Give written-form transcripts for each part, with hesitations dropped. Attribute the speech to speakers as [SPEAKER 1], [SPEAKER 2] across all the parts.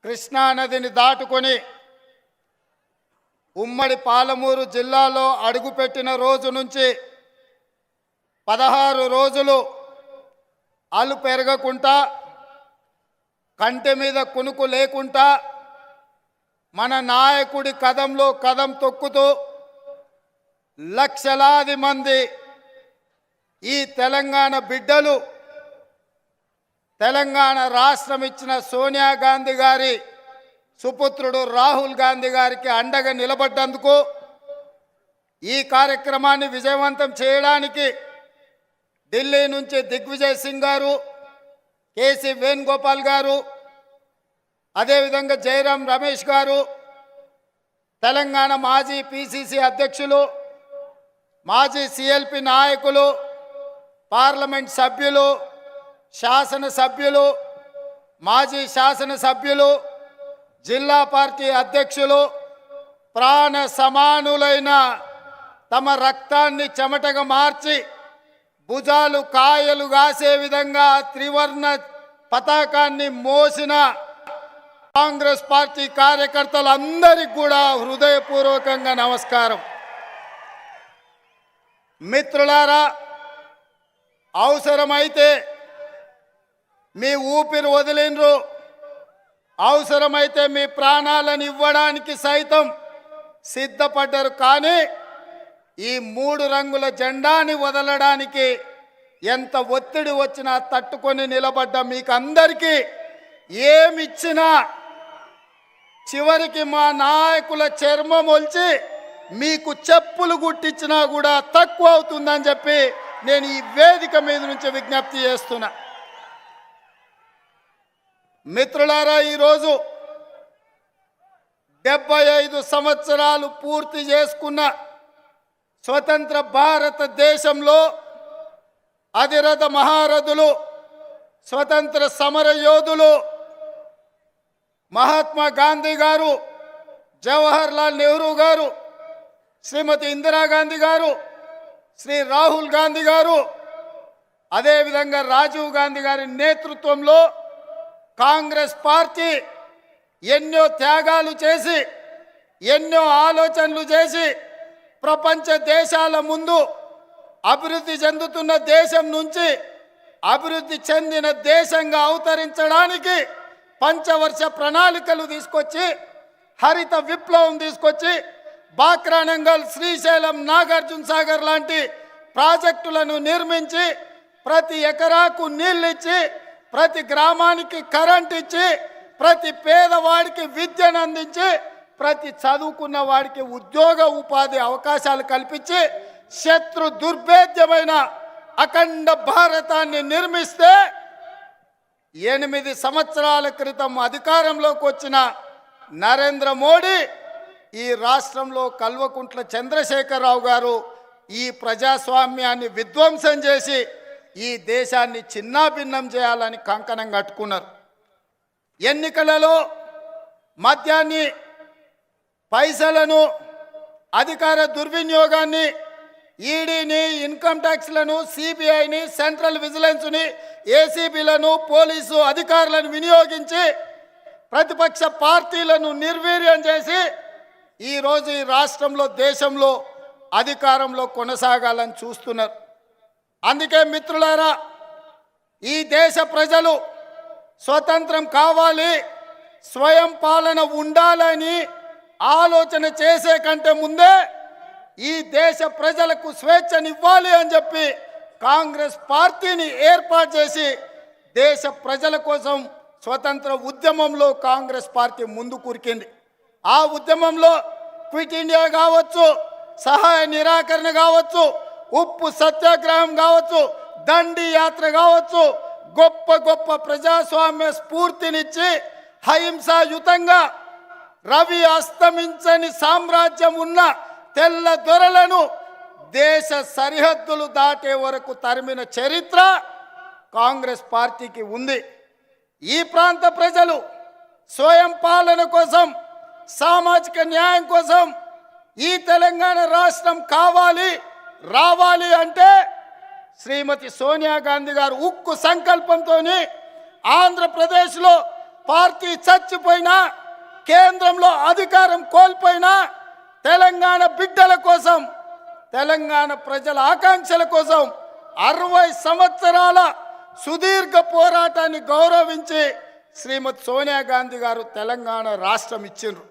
[SPEAKER 1] కృష్ణా నదిని దాటుకొని ఉమ్మడి పాలమూరు జిల్లాలో అడుగుపెట్టిన రోజు నుంచి 16 రోజులు అలు పెరగకుండా కంటి మీద కునుకు లేకుండా మన నాయకుడి కదంలో కదం తొక్కుతూ లక్షలాది మంది ఈ తెలంగాణ బిడ్డలు తెలంగాణ రాష్ట్రం ఇచ్చిన సోనియా గాంధీ గారి సుపుత్రుడు రాహుల్ గాంధీ గారికి అండగా నిలబడ్డందుకు ఈ కార్యక్రమాన్ని విజయవంతం చేయడానికి ఢిల్లీ నుంచి దిగ్విజయ్ సింగ్ గారు, కేసీ వేణుగోపాల్ గారు, అదేవిధంగా జయరాం రమేష్ గారు, తెలంగాణ మాజీ పిసిసి అధ్యక్షులు, మాజీ సిఎల్పి నాయకులు, పార్లమెంట్ సభ్యులు, శాసనసభ్యులు, మాజీ శాసనసభ్యులు, జిల్లా పార్టీ అధ్యక్షులు ప్రాణ సమానులైన తమ రక్తాన్ని చెమటగా మార్చి భుజాలు కాయలు కాసే విధంగా త్రివర్ణ పతాకాన్ని మోసిన కాంగ్రెస్ పార్టీ కార్యకర్తలందరికీ కూడా హృదయపూర్వకంగా నమస్కారం. మిత్రులారా, అవసరమైతే మీ ఊపిరి వదిలినరు, అవసరమైతే మీ ప్రాణాలను ఇవ్వడానికి సైతం సిద్ధపడ్డారు. కానీ ఈ 3 రంగుల జెండాని వదలడానికి ఎంత ఒత్తిడి వచ్చినా తట్టుకొని నిలబడ్డ మీకు అందరికీ ఏమిచ్చినా చివరికి మా నాయకుల చర్మం ఒలిచి మీకు చెప్పులు గుట్టించినా కూడా తక్కువ అవుతుందని చెప్పి నేను ఈ వేదిక మీద నుంచి విజ్ఞప్తి చేస్తున్నా. మిత్రులారా, ఈరోజు 75 సంవత్సరాలు పూర్తి చేసుకున్న స్వతంత్ర భారతదేశంలో అధిరథ మహారథులు, స్వతంత్ర సమర యోధులు మహాత్మా గాంధీ గారు, జవహర్ లాల్ నెహ్రూ గారు, శ్రీమతి ఇందిరాగాంధీ గారు, శ్రీ రాహుల్ గాంధీ గారు, అదేవిధంగా రాజీవ్ గాంధీ గారి నేతృత్వంలో కాంగ్రెస్ పార్టీ ఎన్నో త్యాగాలు చేసి ఎన్నో ఆలోచనలు చేసి ప్రపంచ దేశాల ముందు అభివృద్ధి చెందుతున్న దేశం నుంచి అభివృద్ధి చెందిన దేశంగా అవతరించడానికి పంచవర్ష ప్రణాళికలు తీసుకొచ్చి హరిత విప్లవం తీసుకొచ్చి బాక్రానంగల్, శ్రీశైలం, నాగార్జున సాగర్ లాంటి ప్రాజెక్టులను నిర్మించి ప్రతి ఎకరాకు నీళ్ళిచ్చి ప్రతి గ్రామానికి కరెంట్ ఇచ్చి ప్రతి పేదవాడికి విద్యను అందించి ప్రతి చదువుకున్న వాడికి ఉద్యోగ ఉపాధి అవకాశాలు కల్పించి శత్రు దుర్భేద్యమైన అఖండ భారతాన్ని నిర్మిస్తే 8 సంవత్సరాల క్రితం అధికారంలోకి వచ్చిన నరేంద్ర మోడీ ఈ రాష్ట్రంలో కల్వకుంట్ల చంద్రశేఖరరావు గారు ఈ ప్రజాస్వామ్యాన్ని విధ్వంసం చేసి ఈ దేశాన్ని చిన్నాభిన్నం చేయాలని కంకణం కట్టుకున్నారు. ఎన్నికలలో మద్యాన్ని, పైసలను, అధికార దుర్వినియోగాన్ని, ఈడీని, ఇన్కమ్ ట్యాక్స్లను, సిబిఐని, సెంట్రల్ విజిలెన్స్ని, ఏసీబీలను, పోలీసు అధికారులను వినియోగించి ప్రతిపక్ష పార్టీలను నిర్వీర్యం చేసి ఈరోజు ఈ రాష్ట్రంలో, దేశంలో అధికారంలో కొనసాగాలని చూస్తున్నారు. అందుకే మిత్రులారా, ఈ దేశ ప్రజలు స్వతంత్రం కావాలి, స్వయం పాలన ఉండాలని ఆలోచన చేసే కంటే ముందే ఈ దేశ ప్రజలకు స్వేచ్ఛనివ్వాలి అని చెప్పి కాంగ్రెస్ పార్టీని ఏర్పాటు చేసి దేశ ప్రజల కోసం స్వతంత్ర ఉద్యమంలో కాంగ్రెస్ పార్టీ ముందు కురికింది. ఆ ఉద్యమంలో క్విట్ ఇండియా కావచ్చు, సహాయ నిరాకరణ కావచ్చు, ఉప్పు సత్యాగ్రహం కావచ్చు, దండి యాత్ర కావచ్చు, గొప్ప గొప్ప ప్రజాస్వామ్య స్ఫూర్తినిచ్చి అహింసాయుతంగా రవి అస్తమించని సామ్రాజ్యం ఉన్న తెల్ల దొరలను దేశ సరిహద్దులు దాటే వరకు తరిమిన చరిత్ర కాంగ్రెస్ పార్టీకి ఉంది. ఈ ప్రాంత ప్రజలు స్వయం పాలన కోసం, సామాజిక న్యాయం కోసం ఈ తెలంగాణ రాష్ట్రం కావాలి, రావాలి అంటే శ్రీమతి సోనియా గాంధీ గారు ఉక్కు సంకల్పంతో ఆంధ్రప్రదేశ్లో పార్టీ చచ్చిపోయినా, కేంద్రంలో అధికారం కోల్పోయినా, తెలంగాణ బిడ్డల కోసం, తెలంగాణ ప్రజల ఆకాంక్షల కోసం 60 సంవత్సరాల సుదీర్ఘ పోరాటాన్ని గౌరవించి శ్రీమతి సోనియా గాంధీ గారు తెలంగాణ రాష్ట్రం ఇచ్చిండ్రు.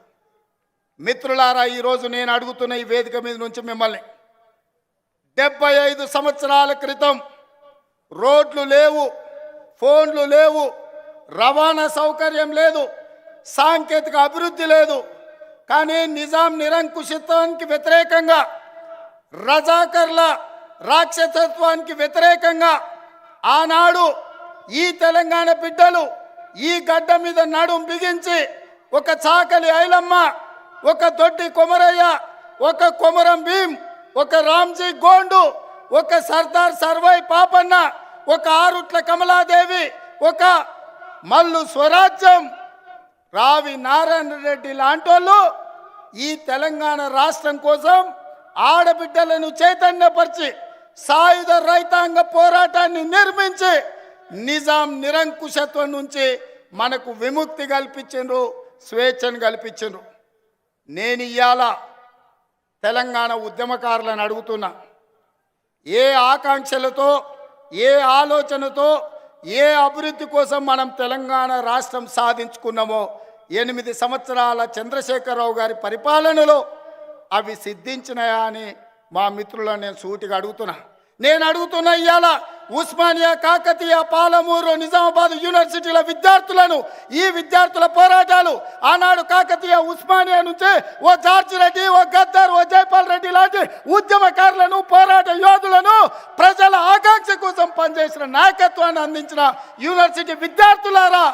[SPEAKER 1] మిత్రులారా, ఈరోజు నేను అడుగుతున్న ఈ వేదిక మీద నుంచి మిమ్మల్ని, 75 సంవత్సరాల క్రితం రోడ్లు లేవు, ఫోన్లు లేవు, రవాణా సౌకర్యం లేదు, సాంకేతిక అభివృద్ధి లేదు. కానీ నిజాం నిరంకుశత్వానికి వ్యతిరేకంగా, రజాకర్ల రాక్షసత్వానికి వ్యతిరేకంగా ఆనాడు ఈ తెలంగాణ బిడ్డలు ఈ గడ్డ మీద నడుం బిగించి ఒక చాకలి ఐలమ్మ, ఒక దొడ్డి కొమరయ్య, ఒక కొమరం భీం, ఒక రామ్జీ గోండు, ఒక సర్దార్ సర్వై పాపన్న, ఒక ఆరుట్ల కమలాదేవి, ఒక మల్లు స్వరాజ్యం, రావి నారాయణ రెడ్డి లాంటి వాళ్ళు ఈ తెలంగాణ రాష్ట్రం కోసం ఆడబిడ్డలను చైతన్యపరిచి సాయుధ రైతాంగ పోరాటాన్ని నిర్మించి నిజాం నిరంకుశత్వం నుంచి మనకు విముక్తి కల్పించిండ్రు, స్వేచ్ఛను కల్పించిండ్రు. నేను ఇవాళ తెలంగాణ ఉద్యమకారులను అడుగుతున్నా, ఏ ఆకాంక్షలతో, ఏ ఆలోచనతో, ఏ అభివృద్ధి కోసం మనం తెలంగాణ రాష్ట్రం సాధించుకున్నామో 8 సంవత్సరాల చంద్రశేఖరరావు గారి పరిపాలనలో అవి సిద్ధించినాయా అని మా మిత్రులను నేను సూటిగా అడుగుతున్నా. నేను అడుగుతున్నా, ఇవాళ ఉస్మానియా, కాకతీయ, పాలమూరు, నిజామాబాద్ యూనివర్సిటీల విద్యార్థులను, ఈ విద్యార్థుల పోరాటాలు ఆనాడు కాకతీయ, ఉస్మానియా నుంచి ఓ జార్జి రెడ్డి, ఓ గద్దర్, ఓ జైపాల్ రెడ్డి లాంటి ఉద్యమకారులను, పోరాట యోధులను, ప్రజల ఆకాంక్ష కోసం పనిచేసిన నాయకత్వాన్ని అందించిన యూనివర్సిటీ విద్యార్థులారా,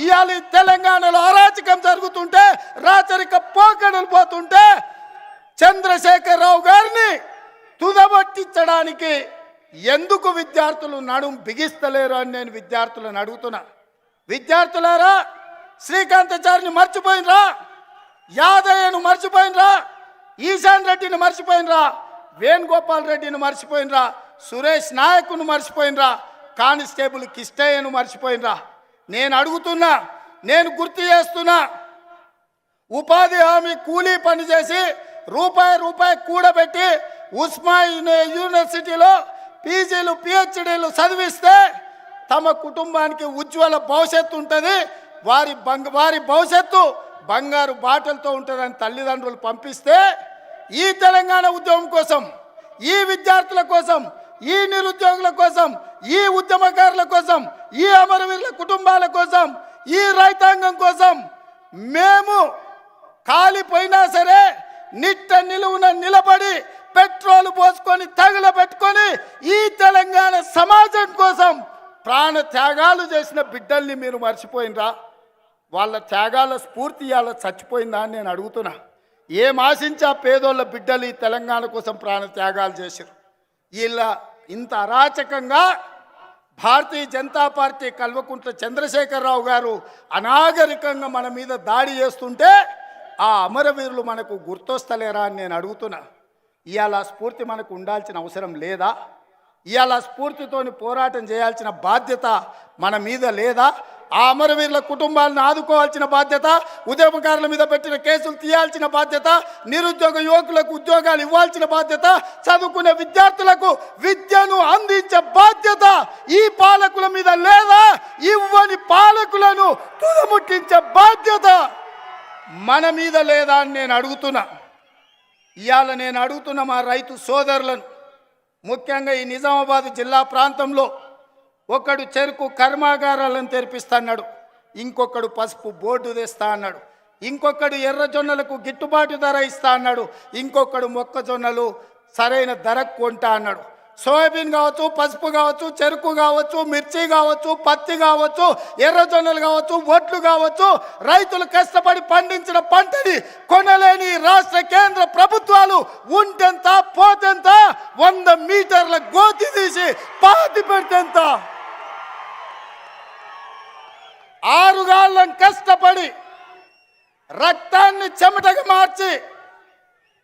[SPEAKER 1] ఇవాళ తెలంగాణలో అరాచకం జరుగుతుంటే, రాచరిక పోకడలు పోతుంటే చంద్రశేఖరరావు గారిని తుదబట్టించడానికి ఎందుకు విద్యార్థులు నడుం బిగిస్తలేరు అని నేను విద్యార్థులను అడుగుతున్నా. విద్యార్థులారా, శ్రీకాంతాచారిని మర్చిపోయినరా, యాదయ్యను మర్చిపోయినరా, ఈశాన్ రెడ్డిని మర్చిపోయినరా, వేణుగోపాల్ రెడ్డిని మర్చిపోయినరా, సురేష్ నాయకును మర్చిపోయినరా, కానిస్టేబుల్ కిష్టయ్యను మర్చిపోయినరా. నేను అడుగుతున్నా, నేను గుర్తు చేస్తున్నా, ఉపాధి హామీ కూలీ పని చేసి రూపాయి కూడబెట్టి ఉస్మానియా యూనివర్సిటీలో పీజీలు, పిహెచ్డీలు చదివిస్తే తమ కుటుంబానికి ఉజ్వల భవిష్యత్తు ఉంటుంది, వారి భవిష్యత్తు బంగారు బాటలతో ఉంటుందని తల్లిదండ్రులు పంపిస్తే, ఈ తెలంగాణ ఉద్యమం కోసం, ఈ విద్యార్థుల కోసం, ఈ నిరుద్యోగుల కోసం, ఈ ఉద్యమకారుల కోసం, ఈ అమరవీరుల కుటుంబాల కోసం, ఈ రైతాంగం కోసం మేము కాలిపోయినా సరే నిట్ట నిలువున నిలబడి పెట్రోల్ పోసుకొని తగులబెట్టుకొని ఈ తెలంగాణ సమాజం కోసం ప్రాణ త్యాగాలు చేసిన బిడ్డల్ని మీరు మర్చిపోయినరా? వాళ్ళ త్యాగాల స్ఫూర్తి ఇవాళ చచ్చిపోయిందా అని నేను అడుగుతున్నా. ఏం ఆశించా పేదోళ్ళ బిడ్డలు ఈ తెలంగాణ కోసం ప్రాణ త్యాగాలు చేశారు. ఇలా ఇంత అరాచకంగా భారతీయ జనతా పార్టీ కల్వకుంట్ల చంద్రశేఖరరావు గారు అనాగరికంగా మన మీద దాడి చేస్తుంటే ఆ అమరవీరులు మనకు గుర్తొస్తలేరా అని నేను అడుగుతున్నా. ఇవాళ స్ఫూర్తి మనకు ఉండాల్సిన అవసరం లేదా? ఇవాళ స్ఫూర్తితోని పోరాటం చేయాల్సిన బాధ్యత మన మీద లేదా? ఆ అమరవీరుల కుటుంబాలను ఆదుకోవాల్సిన బాధ్యత, ఉద్యమకారుల మీద పెట్టిన కేసులు తీయాల్సిన బాధ్యత, నిరుద్యోగ యువకులకు ఉద్యోగాలు ఇవ్వాల్సిన బాధ్యత, చదువుకునే విద్యార్థులకు విద్యను అందించే బాధ్యత ఈ పాలకుల మీద లేదా? ఇవ్వని పాలకులను తుదముట్టించే బాధ్యత మన మీద లేదా అని నేను అడుగుతున్నా. ఇవాళ నేను అడుగుతున్న మా రైతు సోదరులను, ముఖ్యంగా ఈ నిజామాబాద్ జిల్లా ప్రాంతంలో ఒకడు చెరుకు కర్మాగారాలను తెరిపిస్తా అన్నాడు, ఇంకొకడు పసుపు బోర్డు తెస్తా అన్నాడు, ఇంకొకడు ఎర్రజొన్నలకు గిట్టుబాటు ధర ఇస్తా అన్నాడు, ఇంకొకడు మొక్కజొన్నలు సరైన ధరకు కొంటా అన్నాడు. సోయాబీన్ కావచ్చు, పసుపు కావచ్చు, చెరుకు కావచ్చు, మిర్చి కావచ్చు, పత్తి కావచ్చు, ఎర్రజొన్నలు కావచ్చు, వడ్లు కావచ్చు, రైతులు కష్టపడి పండించిన పంటని కొనలేని రాష్ట్ర కేంద్ర ప్రభుత్వాలు ఉంటెంత పోతెంత 100 మీటర్ల గోతి తీసి పాతి పెడితేంత 6 గాళ్ళం కష్టపడి రక్తాన్ని చెమటగా మార్చి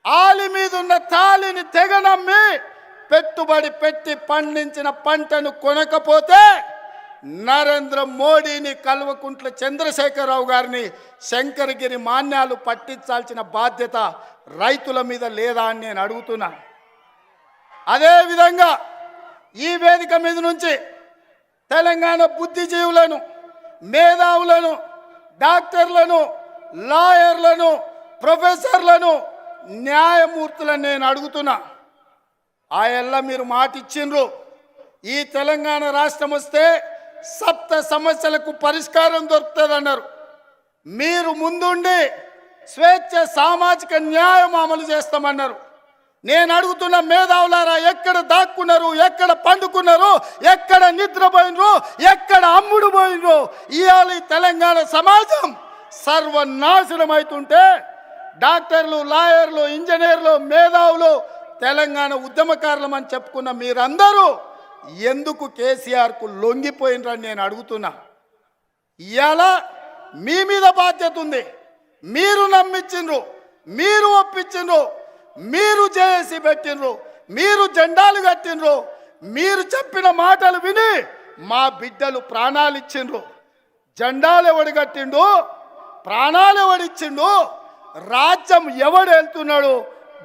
[SPEAKER 1] ఆలి మీదున్న తాలిని తెగనమ్మి పెట్టుబడి పెట్టి పండించిన పంటను కొనకపోతే నరేంద్ర మోడీని, కల్వకుంట్ల చంద్రశేఖరరావు గారిని శంకరగిరి మాన్యాలు పట్టించాల్సిన బాధ్యత రైతుల మీద లేదా అని నేను అడుగుతున్నా. అదేవిధంగా ఈ వేదిక మీద నుంచి తెలంగాణ బుద్ధిజీవులను, మేధావులను, డాక్టర్లను, లాయర్లను, ప్రొఫెసర్లను, న్యాయమూర్తులను నేను అడుగుతున్నా. ఆ ఎల్ల మీరు మాట ఇచ్చిండ్రు, ఈ తెలంగాణ రాష్ట్రం వస్తే 7 సమస్యలకు పరిష్కారం దొరుకుతుందన్నారు. మీరు ముందుండి స్వేచ్ఛ, సామాజిక న్యాయం అమలు చేస్తామన్నారు. నేను అడుగుతున్న మేధావులారా, ఎక్కడ దాక్కున్నారు, ఎక్కడ పండుకున్నారు, ఎక్కడ నిద్రపోయినరు, ఎక్కడ అమ్ముడు పోయినరు? ఇవాళ తెలంగాణ సమాజం సర్వనాశనం అవుతుంటే డాక్టర్లు, లాయర్లు, ఇంజనీర్లు, మేధావులు, తెలంగాణ ఉద్యమకారులం అని చెప్పుకున్న మీరందరూ ఎందుకు కేసీఆర్కు లొంగిపోయినరని నేను అడుగుతున్నా. ఇవాళ మీ మీద బాధ్యత ఉంది. మీరు నమ్మించిండ్రు, మీరు ఒప్పించిండ్రు, మీరు జేఏసీ పెట్టిండ్రు, మీరు జెండాలు కట్టిండ్రు, మీరు చెప్పిన మాటలు విని మా బిడ్డలు ప్రాణాలు ఇచ్చిండ్రు. జెండాలు ఎవడు కట్టిండు, ప్రాణాలు ఎవడిచ్చిండు, రాజ్యం ఎవడు వెళ్తున్నాడు?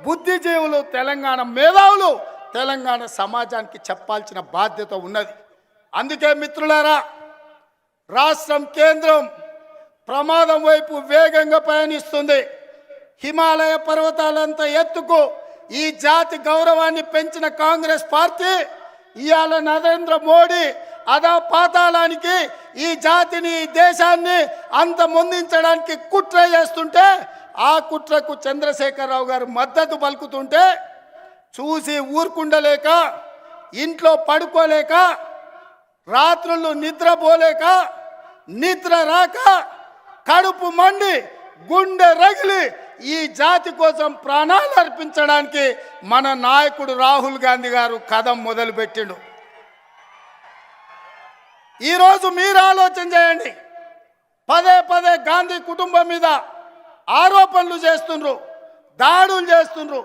[SPEAKER 1] బుద్ధిజీవులు, తెలంగాణ మేధావులు తెలంగాణ సమాజానికి చెప్పాల్సిన బాధ్యత ఉన్నది. అందుకే మిత్రులారా, రాష్ట్రం, కేంద్రం ప్రమాదం వైపు వేగంగా పయనిస్తుంది. హిమాలయ పర్వతాలంత ఎత్తుకు ఈ జాతి గౌరవాన్ని పెంచిన కాంగ్రెస్ పార్టీ ఇవాళ నరేంద్ర మోడీ అదా పాతాళానికి ఈ జాతిని, ఈ దేశాన్ని అంత ముందించడానికి కుట్ర చేస్తుంటే, ఆ కుట్రకు చంద్రశేఖరరావు గారు మద్దతు పలుకుతుంటే చూసి ఊరుకుండలేక, ఇంట్లో పడుకోలేక, రాత్రులు నిద్రపోలేక, నిద్ర రాక, కడుపు మండి, గుండె రగిలి ఈ జాతి కోసం ప్రాణాలు అర్పించడానికి మన నాయకుడు రాహుల్ గాంధీ గారు కదం మొదలుపెట్టిండు. ఈరోజు మీరు ఆలోచన చేయండి. పదే పదే గాంధీ కుటుంబం మీద ఆరోపణలు చేస్తుండ్రు, దాడులు చేస్తుండ్రు,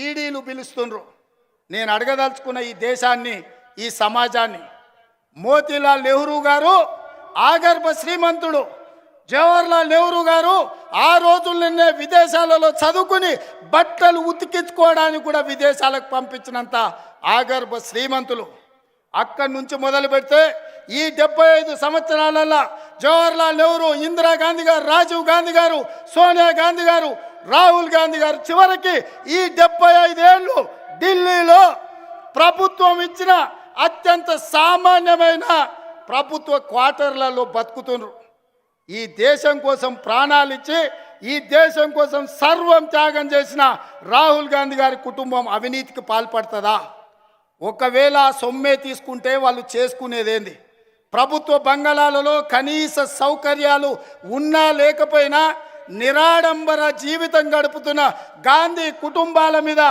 [SPEAKER 1] ఈడీలు పిలుస్తుండ్రు. నేను అడగదలుచుకున్న ఈ దేశాన్ని, ఈ సమాజాన్ని, మోతీలాల్ నెహ్రూ గారు ఆగర్భ శ్రీమంతుడు, జవహర్లాల్ నెహ్రూ గారు ఆ రోజుల్లోనే విదేశాలలో చదువుకుని బట్టలు ఉతికించుకోవడానికి కూడా విదేశాలకు పంపించినంత ఆగర్భ శ్రీమంతులు. అక్కడి నుంచి మొదలు పెడితే ఈ 75 సంవత్సరాలలో జవహర్లాల్ నెహ్రూ, ఇందిరాగాంధీ గారు, రాజీవ్ గాంధీ గారు, సోనియా గాంధీ గారు, రాహుల్ గాంధీ గారు, చివరికి ఈ 75 ఏళ్ళు ఢిల్లీలో ప్రభుత్వం ఇచ్చిన అత్యంత సామాన్యమైన ప్రభుత్వ క్వార్టర్లలో బతుకుతున్నారు. ఈ దేశం కోసం ప్రాణాలు ఇచ్చి, ఈ దేశం కోసం సర్వం త్యాగం చేసిన రాహుల్ గాంధీ గారి కుటుంబం అవినీతికి పాల్పడుతుందా? ఒకవేళ సొమ్మే తీసుకుంటే వాళ్ళు చేసుకునేదేంది? ప్రభుత్వ బంగళాలలో కనీస సౌకర్యాలు ఉన్నా లేకపోయినా నిరాడంబర జీవితం గడుపుతున్న గాంధీ కుటుంబాల మీద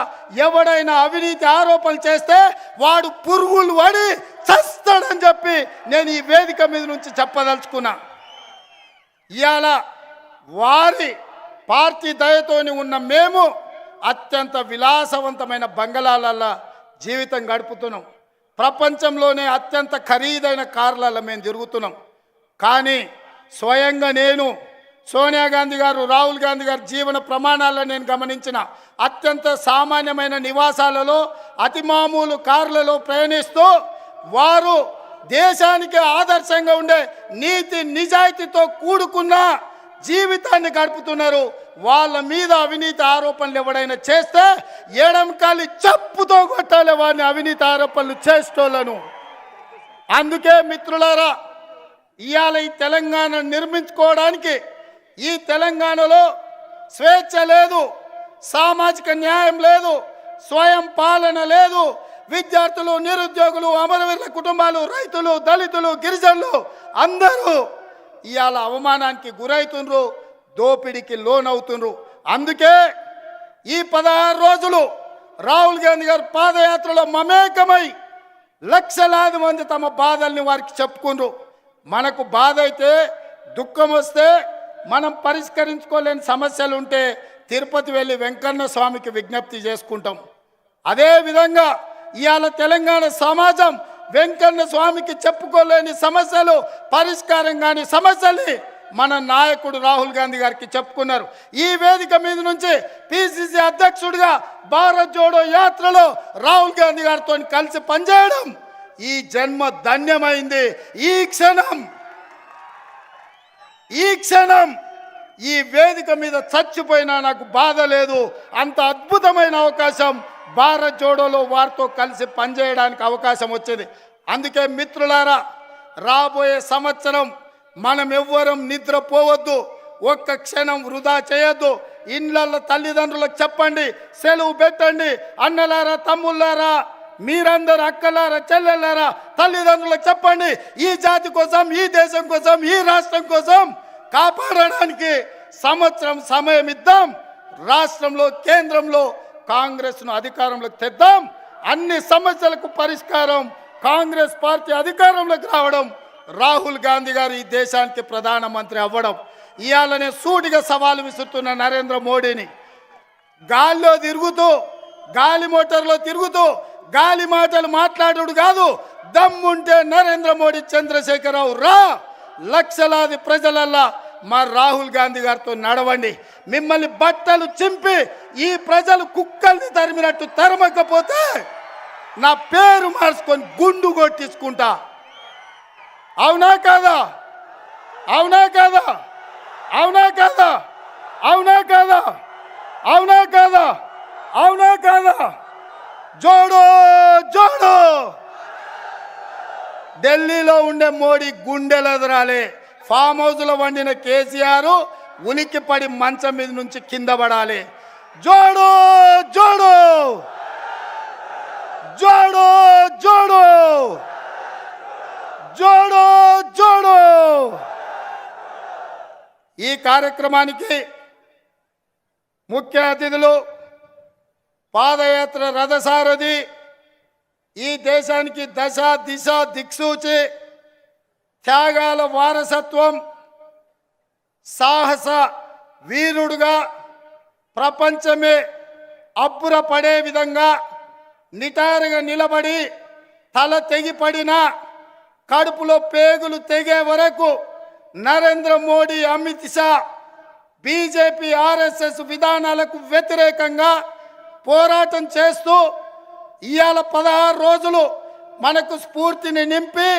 [SPEAKER 1] ఎవడైనా అవినీతి ఆరోపణలు చేస్తే వాడు పురుగులు పడి చస్తాడని చెప్పి నేను ఈ వేదిక మీద నుంచి చెప్పదలుచుకున్నా. ఇవాళ వారి పార్టీ దయతోని ఉన్న మేము అత్యంత విలాసవంతమైన బంగళాలలో జీవితం గడుపుతున్నాం. ప్రపంచంలోనే అత్యంత ఖరీదైన కార్లలో మేము తిరుగుతున్నాం. కానీ స్వయంగా నేను, సోనియా గాంధీ గారు, రాహుల్ గాంధీ గారి జీవన ప్రమాణాలను నేను గమనించిన అత్యంత సామాన్యమైన నివాసాలలో, అతి మామూలు కార్లలో ప్రయాణిస్తూ వారు దేశానికి ఆదర్శంగా ఉండే నీతి నిజాయితీతో కూడుకున్న జీవితాన్ని గడుపుతున్నారు. వాళ్ళ మీద అవినీతి ఆరోపణలు ఎవడైనా చేస్తే ఎడంకాలి చెప్పుతో కొట్టాలి వారిని, అవినీతి ఆరోపణలు చేసేటోళ్ళను. అందుకే మిత్రులారా, ఇవాళ ఈ తెలంగాణ నిర్మించుకోవడానికి, ఈ తెలంగాణలో స్వేచ్ఛ లేదు, సామాజిక న్యాయం లేదు, స్వయం పాలన లేదు, విద్యార్థులు, నిరుద్యోగులు, అమరవీరుల కుటుంబాలు, రైతులు, దళితులు, గిరిజనులు అందరూ ఇవాళ అవమానానికి గురవుతుండ్రు, దోపిడీకి లోనవుతుండ్రు. అందుకే ఈ 16 రోజులు రాహుల్ గాంధీ గారు పాదయాత్రలో మమేకమై లక్షలాది మంది తమ బాధల్ని వారికి చెప్పుకుండ్రు. మనకు బాధ అయితే, దుఃఖం వస్తే, మనం పరిష్కరించుకోలేని సమస్యలు ఉంటే తిరుపతి వెళ్ళి వెంకన్న స్వామికి విజ్ఞప్తి చేసుకుంటాం. అదేవిధంగా ఇవాళ తెలంగాణ సమాజం వెంకన్న స్వామికి చెప్పుకోలేని సమస్యలు, పరిష్కారం కాని సమస్యల్ని మన నాయకుడు రాహుల్ గాంధీ గారికి చెప్పుకున్నారు. ఈ వేదిక మీద నుంచి పిసిసి అధ్యక్షుడిగా భారత్ జోడో యాత్రలో రాహుల్ గాంధీ గారితో కలిసి పనిచేయడం ఈ జన్మ ధన్యమైంది. ఈ క్షణం ఈ వేదిక మీద చచ్చిపోయినా నాకు బాధ లేదు. అంత అద్భుతమైన అవకాశం భారత్ జోడోలో వారితో కలిసి పనిచేయడానికి అవకాశం వచ్చింది. అందుకే మిత్రులారా, రాబోయే సంవత్సరం మనం ఎవ్వరం నిద్రపోవద్దు, ఒక్క క్షణం వృధా చేయొద్దు. ఇండ్ల తల్లిదండ్రులకు చెప్పండి, సెలవు పెట్టండి. అన్నలారా, తమ్ముళ్ళారా, మీరందరూ అక్కలారా, చెల్లెలారా, తల్లిదండ్రులకు చెప్పండి, ఈ జాతి కోసం, ఈ దేశం కోసం, ఈ రాష్ట్రం కోసం కాపాడడానికి సంవత్సరం సమయం ఇద్దాం. రాష్ట్రంలో, కేంద్రంలో కాంగ్రెస్ను అధికారంలోకి తెద్దాం. అన్ని సమస్యలకు పరిష్కారం కాంగ్రెస్ పార్టీ అధికారంలోకి రావడం, రాహుల్ గాంధీ గారు ఈ దేశానికి ప్రధానమంత్రి అవ్వడం. ఇవాళనే సూటిగా సవాలు విసురుతున్న నరేంద్ర మోడీని, గాల్లో తిరుగుతూ, గాలి మోటార్లో తిరుగుతూ గాలి మాటలు మాట్లాడు కాదు, దమ్ముంటే నరేంద్ర మోడీ, చంద్రశేఖరరావు రా, లక్షలాది ప్రజలల్లా మా రాహుల్ గాంధీ గారితో నడవండి. మిమ్మల్ని బట్టలు చింపి ఈ ప్రజలు కుక్కల్ని తరిమినట్టు తరమకపోతే నా పేరు మార్చుకొని గుండు కొట్టించుకుంటా. అవునా కాదా? అవునా కాదా? అవునా కాదా? అవునా కాదా? అవునా కాదా? అవునా కాదా? జోడో జోడో. ఢిల్లీలో ఉండే మోడీ గుండెలెదరాలే. ఫామ్ హౌస్లో వండిన కేసీఆర్ ఉలిక్కి పడి మంచం మీద నుంచి కింద పడాలి. జోడో జోడో జోడో జోడో జోడో జోడో. ఈ కార్యక్రమానికి ముఖ్య అతిథులు, పాదయాత్ర రథసారథి, ఈ దేశానికి దశ దిశ దిక్సూచి, త్యాగాల వారసత్వం, సాహస వీరుడుగా ప్రపంచమే అబ్బురపడే విధంగా నిటారుగా నిలబడి తల తెగిపడిన, కడుపులో పేగులు తెగే వరకు నరేంద్ర మోడీ, అమిత్ షా, బీజేపీ, ఆర్ఎస్ఎస్ విధానాలకు వ్యతిరేకంగా పోరాటం చేస్తూ ఇవాళ 16 రోజులు మనకు స్ఫూర్తిని నింపి,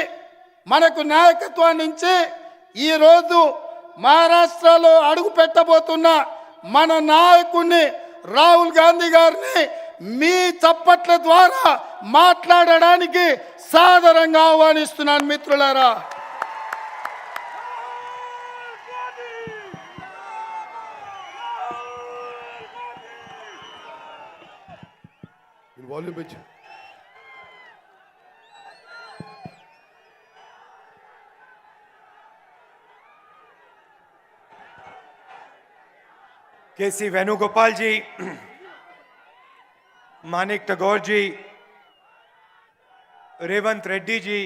[SPEAKER 1] మనకు నాయకత్వాన్ని ఇచ్చి, ఈరోజు మహారాష్ట్రలో అడుగు పెట్టబోతున్న మన నాయకుడిని రాహుల్ గాంధీ గారిని మీ చప్పట్ల ద్వారా మాట్లాడడానికి సాదరంగా ఆహ్వానిస్తున్నాను మిత్రులారా.
[SPEAKER 2] केसी वेणुगोपाल जी, मानिक टगोर जी, रेवंत रेड्डी जी,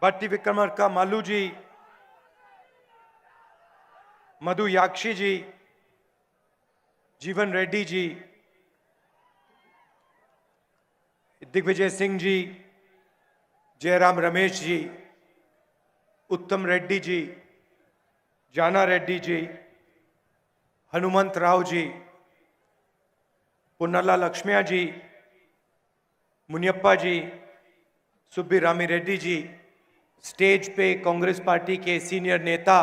[SPEAKER 2] भट्टी विक्रमार्का मालू जी, मधु याक्षी जी, जीवन रेड्डी जी, दिग्विजय सिंह जी, जयराम रमेश जी, उत्तम रेड्डी जी, जाना रेड्डी जी, हनुमंत राव जी, पुन्नला लक्ष्मिया जी, मुनियप्पा जी, सुब्बी रामी रेड्डी जी, स्टेज पे कांग्रेस पार्टी के सीनियर नेता,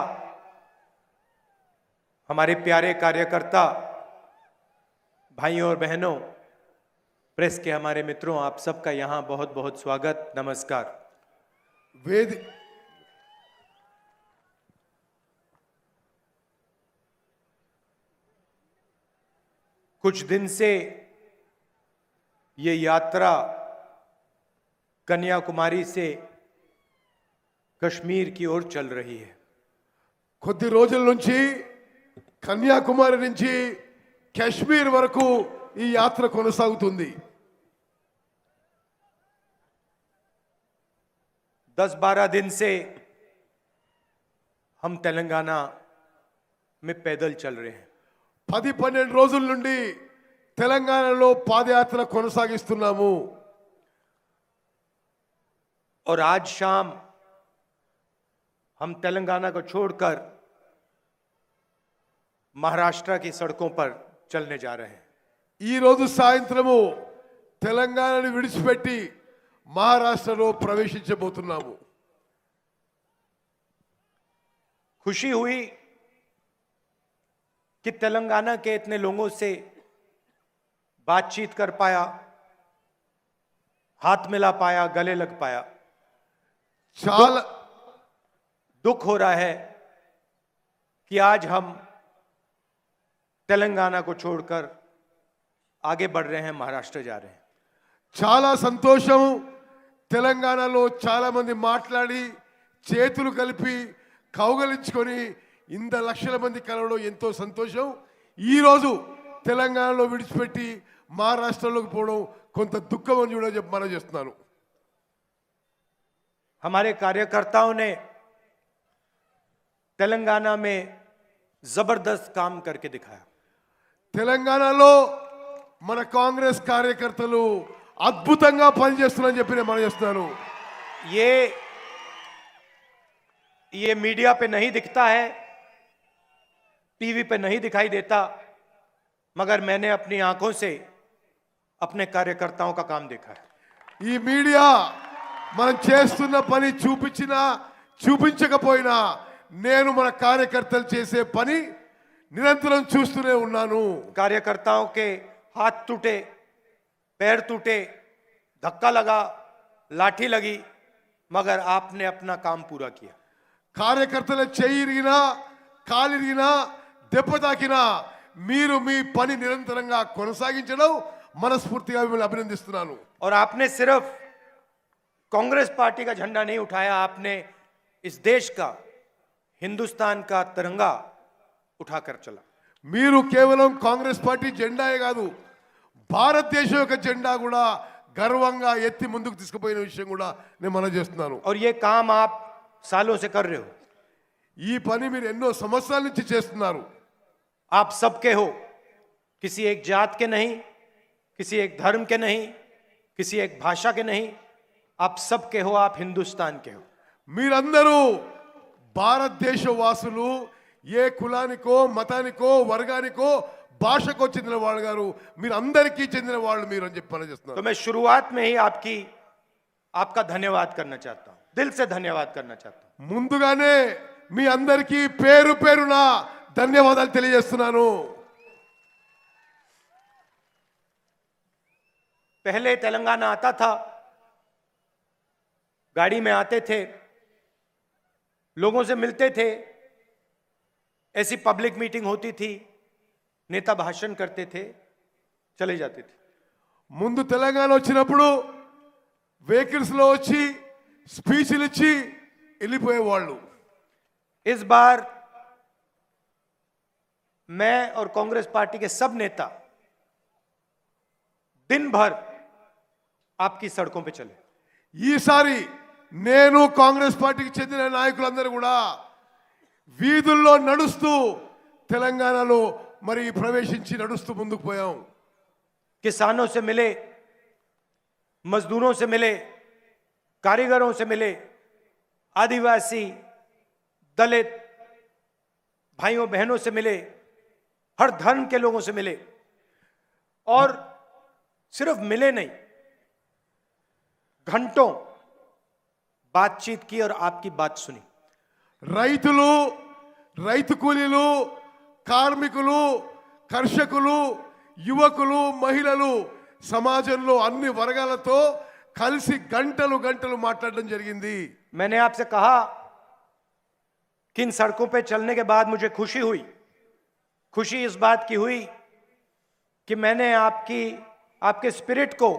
[SPEAKER 2] हमारे प्यारे कार्यकर्ता, भाइयों और बहनों, प्रेस के हमारे मित्रों, आप सबका यहाँ बहुत बहुत स्वागत, नमस्कार। कुछ दिन से ये यात्रा कन्याकुमारी से कश्मीर की ओर चल रही है।
[SPEAKER 3] కొద్ది రోజుల నుంచి కన్యాకుమారి నుంచి కాశ్మీర్ వరకు ఈ యాత్ర కొనసాగుతుంది।
[SPEAKER 2] 10-12 दिन से हम तेलंगाना में पैदल चल रहे हैं।
[SPEAKER 3] 10-12 రోజుల నుండి తెలంగాణలో పాదయాత్ర కొనసాగిస్తున్నాము।
[SPEAKER 2] और आज शाम हम तेलंगाना को छोड़कर महाराष्ट्र की सड़कों पर चलने जा रहे हैं।
[SPEAKER 3] ఈ రోజు సాయంత్రము తెలంగాణను విడిచిపెట్టి మహారాష్ట్రలో ప్రవేశించబోతున్నాము.
[SPEAKER 2] खुशी हुई कि तेलंगाना के इतने लोगों से बातचीत कर पाया, हाथ मिला पाया, गले लग पाया।
[SPEAKER 3] చాలా
[SPEAKER 2] दुख हो रहा है कि आज हम तेलंगाना को छोड़कर आगे बढ़ रहे हैं, महाराष्ट्र जा रहे हैं।
[SPEAKER 3] చాలా సంతోషం. తెలంగాణలో చాలా మంది మాట్లాడి చేతులు కలిపి కౌగలించుకొని ఇంత లక్షల మంది కలవడం ఎంతో సంతోషం. ఈ రోజు తెలంగాణలో విడిచిపెట్టి మహారాష్ట్రలోకి పోవడం కొంత దుఃఖం అని కూడా మనం చేస్తున్నాను.
[SPEAKER 2] हमारे कार्यकर्ताओं ने तेलंगाना में जबरदस्त काम करके दिखाया।
[SPEAKER 3] తెలంగాణలో మన కాంగ్రెస్ కార్యకర్తలు అద్భుతంగా పనిచేస్తున్నారని చెప్పి నేను మనం చేస్తున్నాను.
[SPEAKER 2] ये मीडिया पे नहीं दिखता है, टीवी पे नहीं दिखाई देता, मगर मैंने अपनी आंखों से अपने कार्यकर्ताओं का काम देखा है।
[SPEAKER 3] ఈ మీడియా మనం చేస్తున్న పని చూపించినా చూపించకపోయినా నేను మన కార్యకర్తలు చేసే పని నిరంతరం చూస్తూనే ఉన్నాను.
[SPEAKER 2] कार्यकर्ताओं के हाथ टूटे, पैर टूटे, धक्का लगा, लाठी लगी, मगर आपने अपना काम पूरा किया।
[SPEAKER 3] కార్యకర్తల చెయ్యి ఇరిగినా కాలు ఇరిగినా దెబ్బ తాకినా మీరు మీ పని నిరంతరంగా కొనసాగించడం మనస్ఫూర్తిగా మిమ్మల్ని అభినందిస్తున్నాను.
[SPEAKER 2] और आपने सिर्फ कांग्रेस पार्टी का झंडा नहीं उठाया, आपने इस देश का, हिंदुस्तान का तिरंगा उठाकर चला।
[SPEAKER 3] మీరు కేవలం కాంగ్రెస్ పార్టీ జెండాయే కాదు, భారతదేశం యొక్క జెండా కూడా గర్వంగా ఎత్తి ముందుకు తీసుకుపోయిన విషయం కూడా నేను మనం చేస్తున్నాను.
[SPEAKER 2] और ये काम आप सालों से कर रहे हो।
[SPEAKER 3] ఈ పని మీరు ఎన్నో సంవత్సరాల నుంచి చేస్తున్నారు.
[SPEAKER 2] आप सबके हो, किसी एक जात के नहीं, किसी एक धर्म के नहीं, किसी एक भाषा के नहीं, आप सबके हो, आप हिंदुस्तान के हो।
[SPEAKER 3] మీరందరూ భారతదేశ వాసులు, ఏ కులానికో మతానికో వర్గానికో భాషకో చెందిన వాళ్ళు గారు, మీరు అందరికీ చెందిన వాళ్ళు మీరు అని చెప్పి మనం చేస్తున్నారు.
[SPEAKER 2] तो मैं शुरुआत में ही आपका धन्यवाद करना चाहता हूं, दिल से धन्यवाद करना चाहता हूं।
[SPEAKER 3] ముందుగానే మీ అందరికీ పేరు పేరున ధన్యవాదాలు తెలియజేస్తున్నాను.
[SPEAKER 2] पहले तेलंगाना आता था, गाड़ी में आते थे, लोगों से मिलते थे, ऐसी पब्लिक मीटिंग होती थी, नेता भाषण करते थे, चले जाते थे।
[SPEAKER 3] ముందు తెలంగాణ వచ్చినప్పుడు వెహికల్స్ లో వచ్చి స్పీచ్లు ఇచ్చి వెళ్ళిపోయేవాళ్ళు.
[SPEAKER 2] इस बार मैं और कांग्रेस पार्टी के सब नेता दिन भर आपकी सड़कों पे चले।
[SPEAKER 3] ఈసారి నేను కాంగ్రెస్ పార్టీకి చెందిన నాయకులందరూ కూడా వీధుల్లో నడుస్తూ తెలంగాణలో మరి ప్రవేశించి నడుస్తూ ముందుకు పోయాం.
[SPEAKER 2] किसानों से मिले, मजदूरों से मिले, कारीगरों से मिले, आदिवासी, दलित भाइयों बहनों से मिले, हर धर्म के लोगों से मिले, और सिर्फ मिले नहीं, घंटों बातचीत की और आपकी बात सुनी।
[SPEAKER 3] రైతులు, రైతు కూలీలు, కార్మికులు, కర్షకులు, యువకులు, మహిళలు, సమాజంలో అన్ని వర్గాలతో కలిసి గంటలు గంటలు మాట్లాడడం జరిగింది.
[SPEAKER 2] मैंने आपसे कहा कि इन सड़कों पे चलने के बाद मुझे खुशी हुई। खुशी इस बात की हुई कि मैंने आपके स्पिरिट को,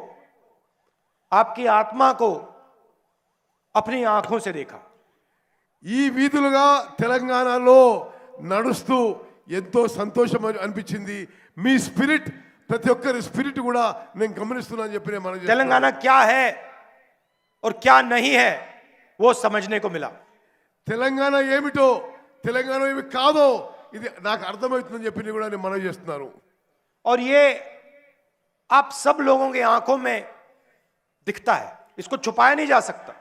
[SPEAKER 2] आपकी आत्मा को अपनी आंखों से देखा।
[SPEAKER 3] ఈ వీధులుగా తెలంగాణలో నడుస్తూ ఎంతో సంతోషం అనిపించింది. మీ స్పిరిట్, ప్రతి ఒక్కరి స్పిరిట్ కూడా నేను గమనిస్తున్నాను చెప్పి నేను మనం
[SPEAKER 2] तेलंगाना क्या है और क्या नहीं है वो समझने को मिला।
[SPEAKER 3] తెలంగాణ ఏమిటో, తెలంగాణ ఏమి కాదో ఇది నాకు అర్థమవుతుందని చెప్పి కూడా నేను మనం చేస్తున్నాను.
[SPEAKER 2] और ये आप सब लोगों की आंखों में दिखता है, इसको छुपाया नहीं जा सकता।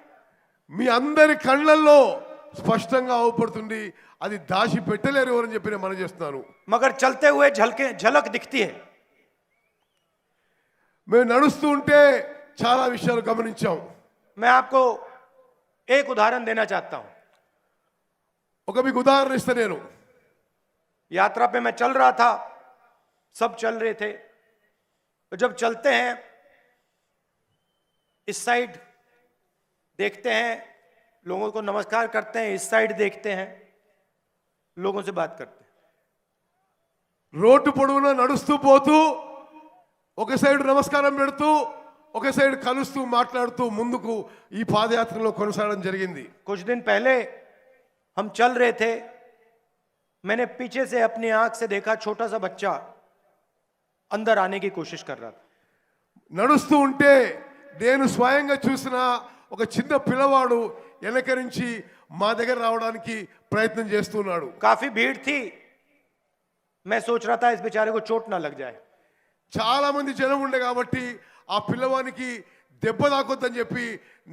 [SPEAKER 3] మీ అందరి కళ్ళల్లో స్పష్టంగా అవపడుతుంది, అది దాచి పెట్టలేరు ఎవరని చెప్పి నేను మనం చేస్తున్నాను.
[SPEAKER 2] मगर चलते हुए झलक दिखती है.
[SPEAKER 3] మేము నడుస్తూ ఉంటే చాలా విషయాలు గమనించాం.
[SPEAKER 2] मैं आपको एक उदाहरण देना चाहता हूं.
[SPEAKER 3] ఒక మీకు ఉదాహరణ ఇస్తా నేను.
[SPEAKER 2] यात्रा पे मैं चल रहा था, सब चल रहे थे. तो जब चलते हैं इस साइड देखते हैं, लोगों को नमस्कार करते हैं, इस साइड देखते हैं, लोगों से बात करते हैं.
[SPEAKER 3] రోడ్డు పొడవునా నడుస్తూ పోతూ ఒక సైడ్ నమస్కారం పెడుతూ ఒక సైడ్ కలుస్తూ మాట్లాడుతూ ముందుకు ఈ పాదయాత్రలో కొనసాగడం జరిగింది.
[SPEAKER 2] कुछ दिन पहले हम चल रहे थे, मैंने पीछे से अपनी आंख से देखा छोटा सा बच्चा अंदर आने की कोशिश कर रहा था.
[SPEAKER 3] నడుస్తూ ఉంటే నేను స్వయంగా చూసిన ఒక చిన్న పిల్లవాడు వెనక నుంచి మా దగ్గర రావడానికి ప్రయత్నం చేస్తున్నాడు.
[SPEAKER 2] काफी भीड़ थी, मैं सोच रहा था इस बेचारे को चोट ना लग जाए.
[SPEAKER 3] చాలా మంది జనం ఉండే కాబట్టి ఆ పిల్లవానికి దెబ్బ తాకొద్దని చెప్పి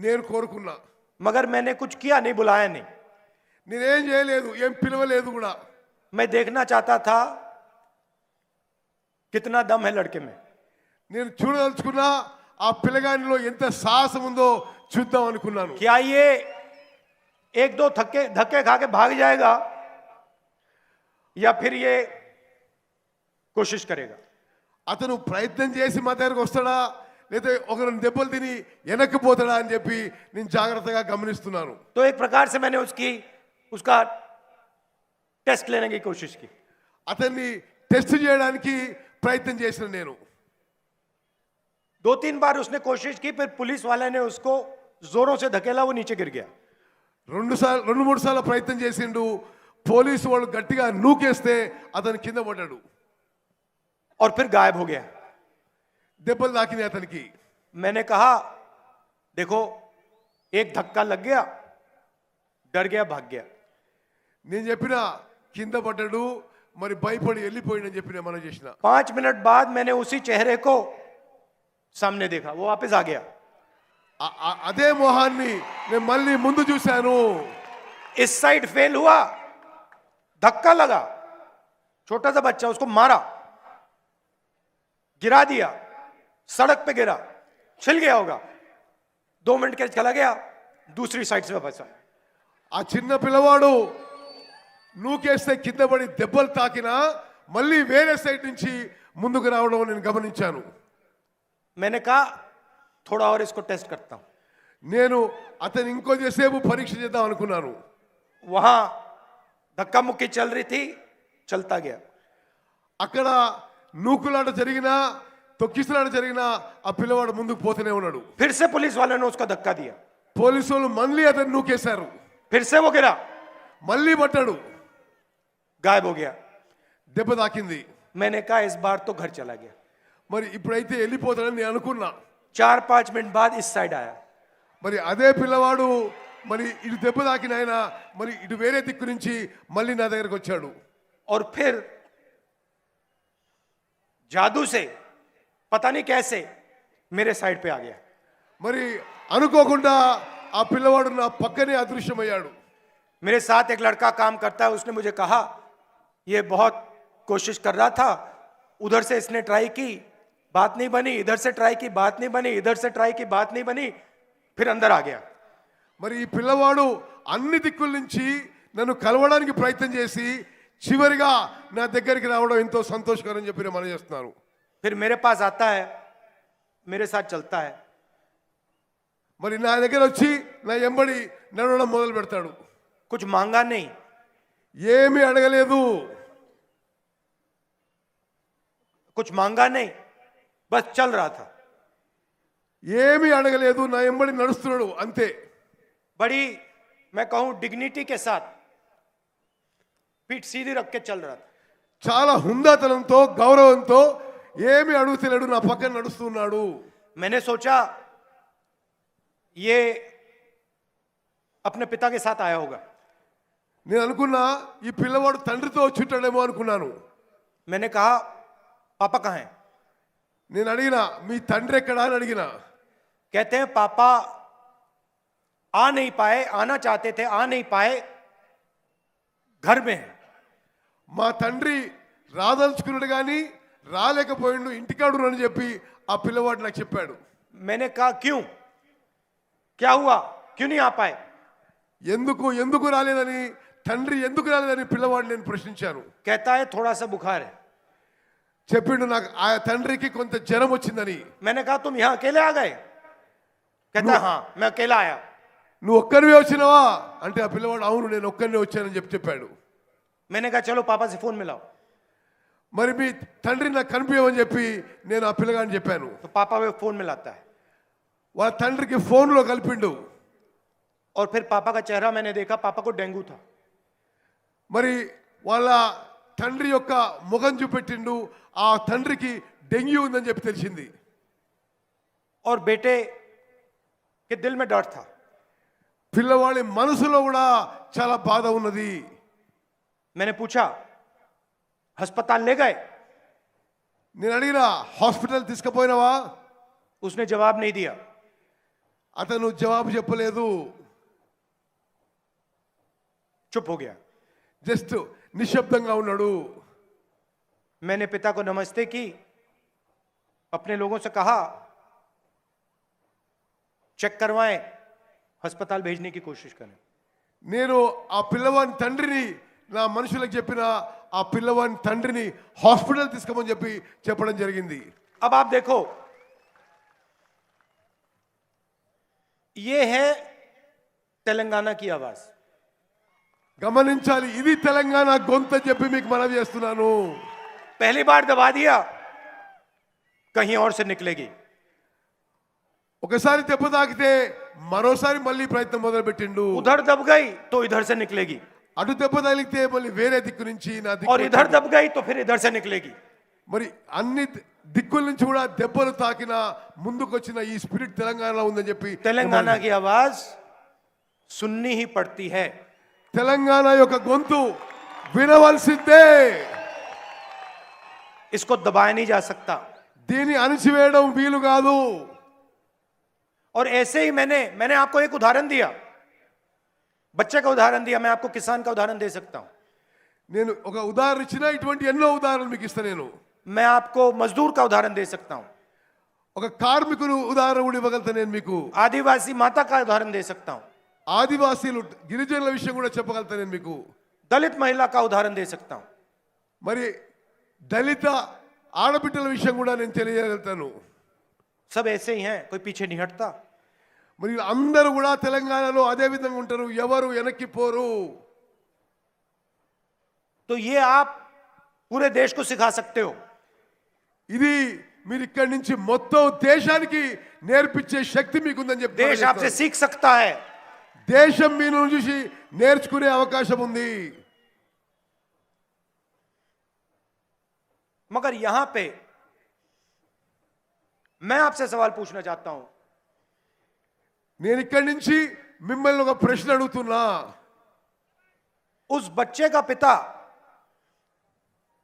[SPEAKER 3] నేను కోరుకున్నా.
[SPEAKER 2] मगर मैंने कुछ किया नहीं, बुलाया नहीं.
[SPEAKER 3] నేనేం చేయలేదు, ఏం పిలవలేదు కూడా.
[SPEAKER 2] मैं देखना चाहता था कितना दम है लड़के में.
[SPEAKER 3] నేను చూడదలుచుకున్నా ఆ పిల్లగానిలో ఎంత సాహసం ఉందో చూద్దాం అనుకున్నాను.
[SPEAKER 2] क्या ये एक दो धक्के खा के भाग जाएगा या फिर ये कोशिश करेगा.
[SPEAKER 3] అతను ప్రయత్నం చేసి మా దగ్గరకు వస్తాడా లేదా ఒకరిని దెబ్బలు తిని వెనక్కి పోతాడా అని చెప్పి నేను జాగ్రత్తగా గమనిస్తున్నాను.
[SPEAKER 2] तो एक प्रकार से मैंने उसका टेस्ट लेने की कोशिश की.
[SPEAKER 3] అతన్ని టెస్ట్ చేయడానికి ప్రయత్నం చేసిన నేను.
[SPEAKER 2] 2-3 बार उसने कोशिश की, फिर पुलिस वाले ने उसको जोरों से धकेला, वो नीचे गिर गया.
[SPEAKER 3] 2-3 సార్లు ప్రయత్నం చేసిండు. పోలీసు వాళ్ళు గట్టిగా నూకేస్తే అతను కింద పడ్డాడు.
[SPEAKER 2] और फिर गायब हो गया.
[SPEAKER 3] దెబ్బలు తాకినాయి అతనికి.
[SPEAKER 2] मैंने कहा देखो, एक धक्का लग गया, डर गया, भाग गया.
[SPEAKER 3] నేను చెప్పిన కింద పడ్డాడు, మరి భయపడి వెళ్ళిపోయిందని చెప్పి నేను మనం చేసిన.
[SPEAKER 2] 5 मिनट बाद मैंने उसी चेहरे को सामने देखा, वो वापस आ गया.
[SPEAKER 3] అదే మొహాన్ని నేను మళ్ళీ ముందు చూశాను.
[SPEAKER 2] इस साइड फेल हुआ, धक्का लगा, छोटा सा बच्चा, उसको मारा, गिरा दिया, सड़क पे गिरा, छिल गया होगा. 2 मिनट के चला गया, दूसरी साइड से वापस आया.
[SPEAKER 3] ఆ చిన్న పిల్లవాడు నూకేస్తే కింద పడి దెబ్బలు తాకినా మళ్ళీ వేరే సైడ్ నుంచి ముందుకు రావడం నేను గమనించాను.
[SPEAKER 2] मैंने कहा थोड़ा और इसको टेस्ट करता हूं.
[SPEAKER 3] నేను అతను ఇంకొంచెంసేపు పరీక్ష చేద్దాం అనుకున్నాను.
[SPEAKER 2] वहां धक्का मुक्की चल रही थी, चलता गया.
[SPEAKER 3] అక్కడ నూకులాట జరిగినా తొక్కిసలాట జరిగినా ఆ పిల్లవాడు ముందుకు పోతూనే ఉన్నాడు.
[SPEAKER 2] फिर से पुलिस वाले ने उसको धक्का दिया,
[SPEAKER 3] పోలీసు వాళ్ళు మళ్ళీ అతను నూకేశారు.
[SPEAKER 2] फिर से वो गिरा,
[SPEAKER 3] మళ్ళీ పట్టాడు,
[SPEAKER 2] गायब हो गया.
[SPEAKER 3] దెబ్బ తాకింది.
[SPEAKER 2] मैंने कहा इस बार तो घर चला गया.
[SPEAKER 3] మరి ఇప్పుడైతే వెళ్ళిపోతాడని నేను అనుకున్నా.
[SPEAKER 2] 4-5 मिनट बाद इस साइड आया.
[SPEAKER 3] మరి అదే పిల్లవాడు మరి ఇటు దెబ్బ తాకిన ఆయన మరి ఇటు వేరే దిక్కు నుంచి మళ్ళీ నా దగ్గరకు వచ్చాడు.
[SPEAKER 2] और फिर जादू से पता नहीं कैसे मेरे साइड पे आ गया.
[SPEAKER 3] మరి అనుకోకుండా ఆ పిల్లవాడు నా పక్కనే అదృశ్యమయ్యాడు.
[SPEAKER 2] मेरे साथ एक लड़का काम करता है, उसने मुझे कहा ये बहुत कोशिश कर रहा था, उधर से इसने ट्राई की, बात नहीं बनी, इधर से ट्राई की, बात नहीं बनी, इधर से ट्राई की, बात नहीं बनी, फिर अंदर आ गया.
[SPEAKER 3] మరి ఈ పిల్లవాడు అన్ని దిక్కుల నుంచి నన్ను కలవడానికి ప్రయత్నం చేసి చివరిగా నా దగ్గరికి రావడం ఎంతో సంతోషకరం చెప్పి నేను మనం చేస్తున్నాను.
[SPEAKER 2] फिर मेरे पास आता है, मेरे साथ चलता है.
[SPEAKER 3] మరి నా దగ్గర వచ్చి నా ఎంబడి నడవడం మొదలు పెడతాడు.
[SPEAKER 2] कुछ मांगा नहीं,
[SPEAKER 3] ఏమీ అడగలేదు,
[SPEAKER 2] कुछ मांगा नहीं, बस चल रहा था.
[SPEAKER 3] ఏమీ అడగలేదు, నా ఎంబడి నడుస్తున్నాడు అంతే.
[SPEAKER 2] बड़ी मैं कहूं डिग्निटी के साथ पीठ सीधी रख के चल रहा था.
[SPEAKER 3] చాలా హుందాతనంతో గౌరవంతో ఏమీ అడుగుతలేడు, నా పక్కన నడుస్తున్నాడు.
[SPEAKER 2] मैंने सोचा ये अपने पिता के साथ आया होगा.
[SPEAKER 3] నేను అనుకున్నా ఈ పిల్లవాడు తండ్రితో వచ్చుంటాడేమో అనుకున్నాను.
[SPEAKER 2] मैंने कहा पापा कहाँ हैं?
[SPEAKER 3] నేను అడిగినా మీ తండ్రి ఎక్కడా అని అడిగినా.
[SPEAKER 2] कहते हैं पापा आ नहीं पाए, आना चाहते थे, आ नहीं पाए, घर में है।
[SPEAKER 3] మా తండ్రి రాదలుచుకున్నాడు కానీ రాలేకపోయిండు, ఇంటికాడు అని చెప్పి ఆ పిల్లవాడు నాకు చెప్పాడు.
[SPEAKER 2] मैंने कहा क्यों, क्या हुआ, क्यों नहीं आ पाए?
[SPEAKER 3] ఎందుకు ఎందుకు రాలేదని, తండ్రి ఎందుకు రాలేదని పిల్లవాడు నేను ప్రశ్నించాను.
[SPEAKER 2] कहता है थोड़ा सा बुखार है।
[SPEAKER 3] చెప్పిండు నాకు ఆ తండ్రికి కొంత జ్వరం వచ్చిందని.
[SPEAKER 2] मैंने कहा तुम यहाँ अकेले आ गए? कहता हाँ मैं अकेला आया।
[SPEAKER 3] నువ్వు ఒక్కరివే వచ్చినావా అంటే ఆ పిల్లవాడు అవును నేను ఒక్కరినే వచ్చానని చెప్పాడు.
[SPEAKER 2] मैंने कहा चलो पापा से फोन मिलाओ।
[SPEAKER 3] మరి మీ తండ్రి నాకు కనిపించమని చెప్పి నేను ఆ పిల్లగాని చెప్పాను.
[SPEAKER 2] तो पापा वो फोन मिलाता है
[SPEAKER 3] వాళ్ళ తండ్రికి ఫోన్లో కలిపిండు.
[SPEAKER 2] और फिर पापा का चेहरा मैंने देखा, पापा को डेंगू था।
[SPEAKER 3] మరి వాళ్ళ తండ్రి యొక్క ముఖం చూపెట్టిండు, ఆ తండ్రికి డెంగ్యూ ఉందని చెప్పి తెలిసింది.
[SPEAKER 2] और बेटे के दिल में डर था।
[SPEAKER 3] పిల్లవాడి మనసులో కూడా చాలా బాధ ఉన్నది.
[SPEAKER 2] मैंने पूछा अस्पताल ले गए?
[SPEAKER 3] నేను అడిగినా హాస్పిటల్ తీసుకుపోయినావా?
[SPEAKER 2] उसने जवाब नहीं दिया।
[SPEAKER 3] అతను జవాబు చెప్పలేదు,
[SPEAKER 2] चुप हो गया।
[SPEAKER 3] జస్ట్ నిశ్శబ్దంగా ఉన్నాడు.
[SPEAKER 2] मैंने पिता को नमस्ते की, अपने लोगों से कहा चेक करवाएं, अस्पताल भेजने की कोशिश करें।
[SPEAKER 3] నేను ఆ పిల్లవాని తండ్రిని నా మనుషులకు చెప్పిన ఆ పిల్లవాని తండ్రిని హాస్పిటల్ తీసుకోమని చెప్పడం జరిగింది.
[SPEAKER 2] अब आप देखो, ये है तेलंगाना की आवाज।
[SPEAKER 3] గమనించాలి, ఇది తెలంగాణ గొంతు అని చెప్పి మీకు మనవి చేస్తున్నాను.
[SPEAKER 2] पहली बार दबा दिया, कहीं और से निकलेगी।
[SPEAKER 3] ఒకసారి దెబ్బ తాకితే మరోసారి మళ్ళీ ప్రయత్నం మొదలు పెట్టిండు.
[SPEAKER 2] उधर दब गई तो इधर से निकलेगी,
[SPEAKER 3] అటు దెబ్బ తగిలితే మళ్ళీ వేరే దిక్కు నుంచి నా
[SPEAKER 2] और
[SPEAKER 3] దిక్కు
[SPEAKER 2] इधर दब गई तो फिर इधर से निकलेगी।
[SPEAKER 3] మరి అన్ని దిక్కుల నుంచి కూడా దెబ్బలు తాకిన ముందుకు వచ్చిన ఈ స్పిరిట్ తెలంగాణలో ఉందని చెప్పి
[SPEAKER 2] तेलंगाना की आवाज सुननी ही पड़ती है।
[SPEAKER 3] తెలంగాణ యొక్క గొంతు వినవలసిందే.
[SPEAKER 2] इसको दबाया नहीं जा सकता।
[SPEAKER 3] దీన్ని అణిచివేయడం వీలు కాదు.
[SPEAKER 2] और ऐसे ही मैंने आपको एक उदाहरण दिया, बच्चे का उदाहरण दिया, मैं आपको किसान का उदाहरण दे सकता हूं।
[SPEAKER 3] నేను ఒక ఉదాహరణ ఇచ్చిన, ఇటువంటి ఎన్నో ఉదాహరణలు మీకు ఇస్తా. నేను
[SPEAKER 2] मैं आपको मजदूर का उदाहरण दे सकता हूं,
[SPEAKER 3] ఒక కార్మికుడు ఉదాహరణ కూడా ఇవ్వగలుగుతా. నేను మీకు
[SPEAKER 2] आदिवासी माता का उदाहरण दे सकता हूं,
[SPEAKER 3] ఆదివాసీలు గిరిజనుల విషయం కూడా చెప్పగలుగుతా. నేను మీకు
[SPEAKER 2] दलित महिला का उदाहरण दे सकता हूं,
[SPEAKER 3] మరి దళిత ఆడబిడ్డల విషయం కూడా నేను తెలియజేయగలుగుతాను.
[SPEAKER 2] सब ऐसे ही हैं, कोई पीछे नहीं हटता।
[SPEAKER 3] మరి అందరూ కూడా తెలంగాణలో అదే విధంగా ఉంటారు, ఎవరు వెనక్కి పోరు.
[SPEAKER 2] तो ये आप पूरे देश को सिखा सकते हो।
[SPEAKER 3] ఇది మీరు ఇక్కడి నుంచి మొత్తం దేశానికి నేర్పించే శక్తి మీకుందని చెప్పి
[SPEAKER 2] देश आपसे सीख सकता है।
[SPEAKER 3] దేశం మీ నుంచి చూసి నేర్చుకునే అవకాశం ఉంది.
[SPEAKER 2] मगर यहां पे मैं आपसे सवाल पूछना चाहता हूं,
[SPEAKER 3] నేను ఇక్కడి నుంచి మిమ్మల్ని ఒక ప్రశ్న అడుగుతున్నా.
[SPEAKER 2] उस बच्चे का पिता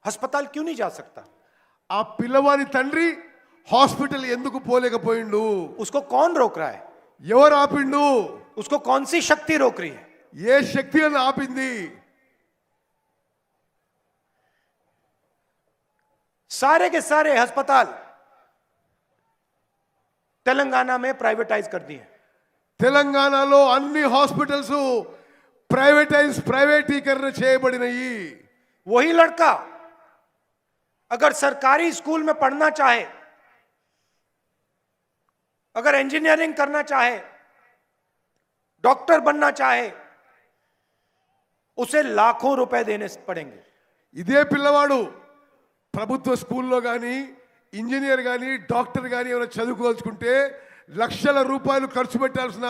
[SPEAKER 2] अस्पताल क्यों नहीं जा सकता?
[SPEAKER 3] ఆ పిల్లవాని తండ్రి హాస్పిటల్ ఎందుకు పోలేకపోయిండు?
[SPEAKER 2] उसको कौन रोक रहा है?
[SPEAKER 3] ఎవరు ఆపిండు?
[SPEAKER 2] उसको कौन सी शक्ति रोक रही है?
[SPEAKER 3] ఏ శక్తి అని ఆపింది?
[SPEAKER 2] सारे के सारे अस्पताल तेलंगाना में प्राइवेटाइज कर दिए।
[SPEAKER 3] తెలంగాణలో అన్ని హాస్పిటల్స్ ప్రైవేటీకరణ చేయబడినవి.
[SPEAKER 2] वही लड़का अगर सरकारी स्कूल में पढ़ना चाहे, अगर इंजीनियरिंग करना चाहे, डॉक्टर बनना चाहे, उसे लाखों रुपए देने पड़ेंगे।
[SPEAKER 3] ఇదే పిల్లవాడు ప్రభుత్వ స్కూల్లో కానీ ఇంజనీర్ కానీ డాక్టర్ కానీ ఏమైనా చదువుకోవాల్సుకుంటే లక్షల రూపాయలు ఖర్చు పెట్టాల్సిన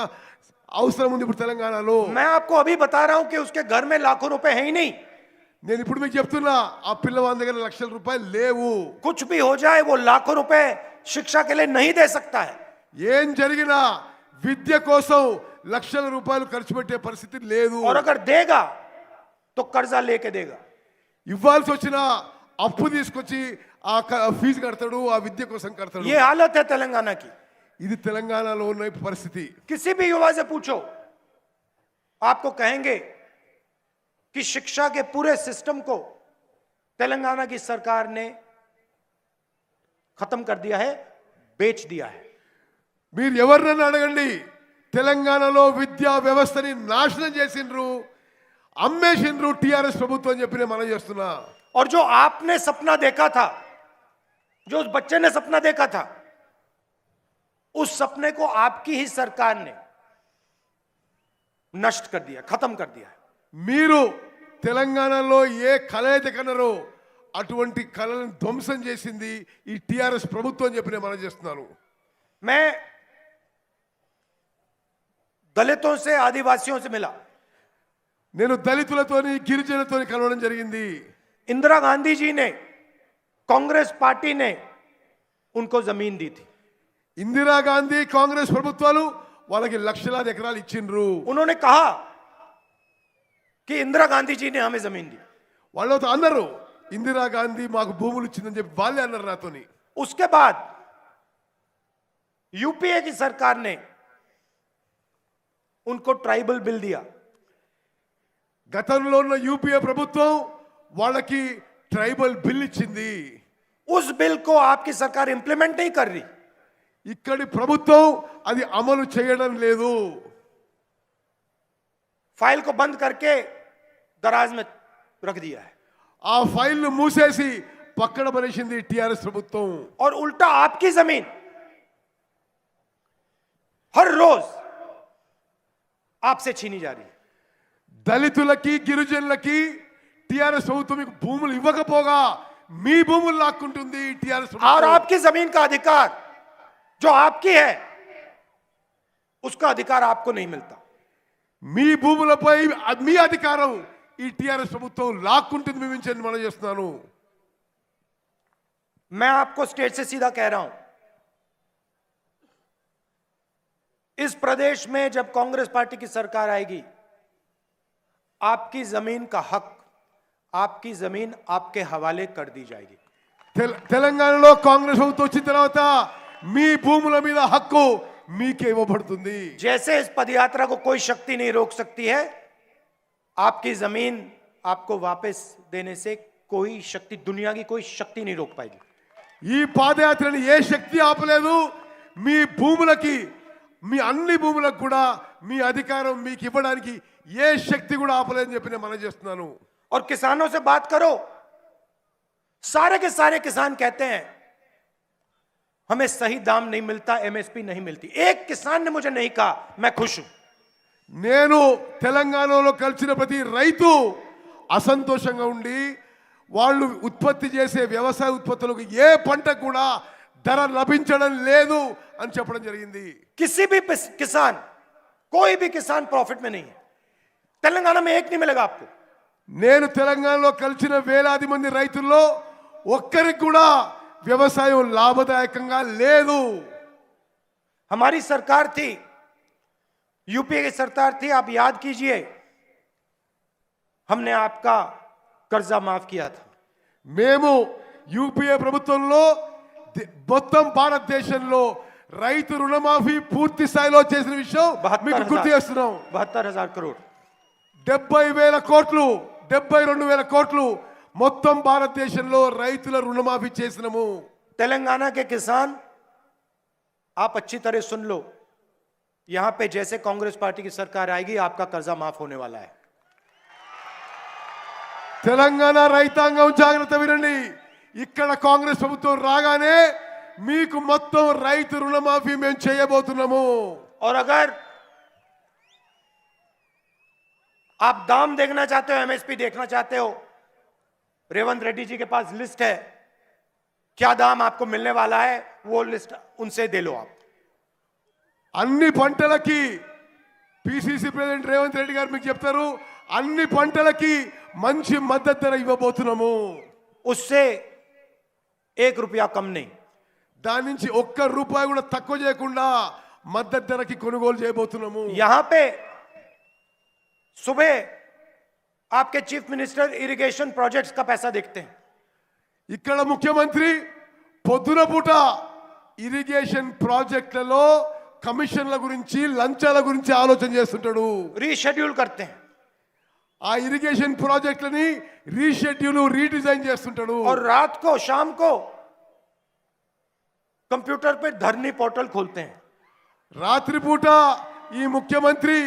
[SPEAKER 3] అవసరం ఉంది ఇప్పుడు తెలంగాణలో.
[SPEAKER 2] मैं आपको अभी बता रहा हूं कि उसके घर में लाखों रुपए हैं ही नहीं।
[SPEAKER 3] నేను ఇప్పుడు మీకు చెప్తున్నా, ఆ పిల్లవాడి దగ్గర లక్షల రూపాయలు లేవు.
[SPEAKER 2] कुछ भी हो जाए वो लाखों रुपए शिक्षा के लिए नहीं दे सकता है।
[SPEAKER 3] ఏం జరిగినా విద్య కోసం లక్షల రూపాయలు ఖర్చు పెట్టే పరిస్థితి లేదు.
[SPEAKER 2] और अगर देगा तो कर्जा लेके देगा।
[SPEAKER 3] ఇవ్వాల్సి వచ్చినా అప్పు తీసుకొచ్చి ఆ ఫీజు కడతాడు, ఆ విద్య కోసం కడతాడు.
[SPEAKER 2] ये हालत है तेलंगाना की।
[SPEAKER 3] ఇది తెలంగాణలో ఉన్న పరిస్థితి.
[SPEAKER 2] किसी भी युवा से पूछो, आपको कहेंगे कि शिक्षा के पूरे सिस्टम को तेलंगाना की सरकार ने खत्म कर दिया है, बेच दिया है।
[SPEAKER 3] మీరు ఎవరినైనా అడగండి, తెలంగాణలో విద్యా వ్యవస్థని నాశనం చేసిండ్రు, అమ్మేసిండ్రు టిఆర్ఎస్ ప్రభుత్వం అని చెప్పి నేను మనం చేస్తున్నా.
[SPEAKER 2] और जो आपने सपना देखा था, जो उस बच्चे ने सपना देखा था, उस सपने को आपकी ही सरकार ने नष्ट कर दिया, खत्म कर दिया।
[SPEAKER 3] మీరు తెలంగాణలో ఏ కళ అయితే కన్నారో అటువంటి కళలను ధ్వంసం చేసింది ఈ టిఆర్ఎస్ ప్రభుత్వం అని చెప్పి నేను మనం చేస్తున్నాను.
[SPEAKER 2] मैं दलितों से, आदिवासियों से मिला।
[SPEAKER 3] నేను దళితులతోని గిరిజనులతోని కలవడం జరిగింది.
[SPEAKER 2] इंदिरा गांधी जी ने, कांग्रेस पार्टी ने उनको जमीन दी थी।
[SPEAKER 3] ఇందిరాగాంధీ కాంగ్రెస్ ప్రభుత్వాలు వాళ్ళకి లక్షలాది ఎకరాలు ఇచ్చిండ్రు.
[SPEAKER 2] उन्होंने कहा कि इंदिरा गांधी जी ने हमें जमीन दी।
[SPEAKER 3] వాళ్ళతో అన్నారు ఇందిరాగాంధీ మాకు భూములు ఇచ్చిందని చెప్పి వాళ్ళే అన్నారు నాతోని.
[SPEAKER 2] उसके बाद यूपीए की सरकार ने उनको ट्राइबल बिल दिया।
[SPEAKER 3] గతంలో ఉన్న యూపీఏ ప్రభుత్వం వాళ్ళకి ట్రైబల్ బిల్ ఇచ్చింది.
[SPEAKER 2] उस बिल को आपकी सरकार इंप्लीमेंट नहीं कर रही।
[SPEAKER 3] ఇక్కడి ప్రభుత్వం అది అమలు చేయడం లేదు.
[SPEAKER 2] फाइल को बंद करके दराज में रख दिया है
[SPEAKER 3] ఆ ఫైల్ ను మూసేసి పక్కన పడేసింది టిఆర్ఎస్ ప్రభుత్వం.
[SPEAKER 2] और उल्टा आपकी जमीन हर रोज आपसे छीनी जा रही है।
[SPEAKER 3] దళితులకి గిరిజనులకి టిఆర్ఎస్ ప్రభుత్వం మీకు భూములు ఇవ్వకపోగా మీ భూములు లాక్కుంటుంది టిఆర్ఎస్
[SPEAKER 2] और
[SPEAKER 3] ప్రభుత్వం.
[SPEAKER 2] आपकी जमीन का अधिकार जो आपकी है, उसका अधिकार आपको नहीं मिलता।
[SPEAKER 3] మీ భూములపై మీ అధికారం ఈ టిఆర్ఎస్ ప్రభుత్వం లాక్కుంటుంది. మీ నుంచి మనం చేస్తున్నాను.
[SPEAKER 2] मैं आपको स्टेट से सीधा कह रहा हूं, इस प्रदेश में जब कांग्रेस पार्टी की सरकार आएगी, आपकी जमीन का हक, आपकी जमीन आपके हवाले कर दी जाएगी।
[SPEAKER 3] తెలంగాణలో కాంగ్రెస్ ప్రభుత్వం వచ్చిన తర్వాత మీ భూముల మీద హక్కు మీకే ఇవ్వబడుతుంది.
[SPEAKER 2] जैसे इस पदयात्रा को कोई शक्ति नहीं रोक सकती है, आपकी जमीन आपको वापस देने से कोई शक्ति, दुनिया की कोई शक्ति नहीं रोक पाएगी।
[SPEAKER 3] ఈ పాదయాత్రని ఏ శక్తి ఆపలేదు. మీ భూములకి, మీ అన్ని భూములకు కూడా మీ అధికారం మీకు ఇవ్వడానికి ఏ శక్తి కూడా ఆపలేదని చెప్పి నేను మనం చేస్తున్నాను.
[SPEAKER 2] और किसानों से बात करो, सारे के सारे किसान कहते हैं हमें सही दाम नहीं मिलता, एमएसपी नहीं मिलती। एक किसान ने मुझे नहीं कहा मैं खुश हूं।
[SPEAKER 3] నేను తెలంగాణలో కలిసిన ప్రతి రైతు అసంతోషంగా ఉండి వాళ్ళు ఉత్పత్తి చేసే వ్యవసాయ ఉత్పత్తులకు ఏ పంట కూడా ధర లభించడం లేదు అని చెప్పడం జరిగింది.
[SPEAKER 2] किसी भी किसान, कोई भी किसान प्रॉफिट में नहीं है। तेलंगाना में एक नहीं मिलेगा आपको।
[SPEAKER 3] నేను తెలంగాణలో కలిసిన వేలాది మంది రైతుల్లో ఒక్కరికి కూడా వ్యవసాయం లాభదాయకంగా లేదు.
[SPEAKER 2] हमारी सरकार थी, यूपीए की सरकार थी, आप याद कीजिए, हमने आपका कर्जा माफ किया था।
[SPEAKER 3] మేము యూపీఏ ప్రభుత్వంలో మొత్తం భారతదేశంలో రైతు రుణమాఫీ పూర్తి స్థాయిలో చేసిన విషయం మీకు గుర్తు చేస్తున్నాం.
[SPEAKER 2] 72,000 करोड़,
[SPEAKER 3] 70,000 కోట్లు, 72,000 కోట్లు మొత్తం భారతదేశంలో రైతుల రుణమాఫీ చేసినాము.
[SPEAKER 2] तेलंगाना के किसान, आप अच्छी तरह सुन लो, यहां पे जैसे कांग्रेस पार्टी की सरकार आएगी आपका कर्जा माफ होने वाला है।
[SPEAKER 3] తెలంగాణ రైతాంగం జాగ్రత్త వినండి. ఇక్కడ కాంగ్రెస్ ప్రభుత్వం రాగానే మీకు మొత్తం రైతు రుణమాఫీ మేము చేయబోతున్నాము.
[SPEAKER 2] और अगर आप दाम देखना चाहते हो, एमएसपी देखना चाहते हो, रेवंत रेड्डी जी के पास लिस्ट है, क्या दाम आपको मिलने वाला है, वो लिस्ट उनसे दे लो आप।
[SPEAKER 3] అన్ని పంటలకి పిసిసి ప్రెసిడెంట్ రేవంత్ రెడ్డి గారు మీకు చెప్తారు, అన్ని పంటలకి మంచి మద్దతు ధర ఇవ్వబోతున్నాము.
[SPEAKER 2] उससे 1 रुपया कम नहीं।
[SPEAKER 3] దాని నుంచి ఒక్క రూపాయి కూడా తక్కువ చేయకుండా మద్దతు ధరకి కొనుగోలు చేయబోతున్నాము.
[SPEAKER 2] यहां पे सुबह आपके चीफ मिनिस्टर इरिगेशन प्रोजेक्ट्स का पैसा देखते हैं।
[SPEAKER 3] ఇక్కడ ముఖ్యమంత్రి పొద్దున పూట ఇరిగేషన్ ప్రాజెక్టులలో కమిషన్ల గురించి లంచాల గురించి ఆలోచన చేస్తుంటాడు.
[SPEAKER 2] रीशेड्यूल करते हैं
[SPEAKER 3] ఆ ఇరిగేషన్ ప్రాజెక్టులని రీషెడ్యూల్ రీడిజైన్ చేస్తుంటాడు.
[SPEAKER 2] और रात को शाम को कंप्यूटर पे धरनी पोर्टल खोलते हैं.
[SPEAKER 3] రాత్రిపూట ఈ ముఖ్యమంత్రి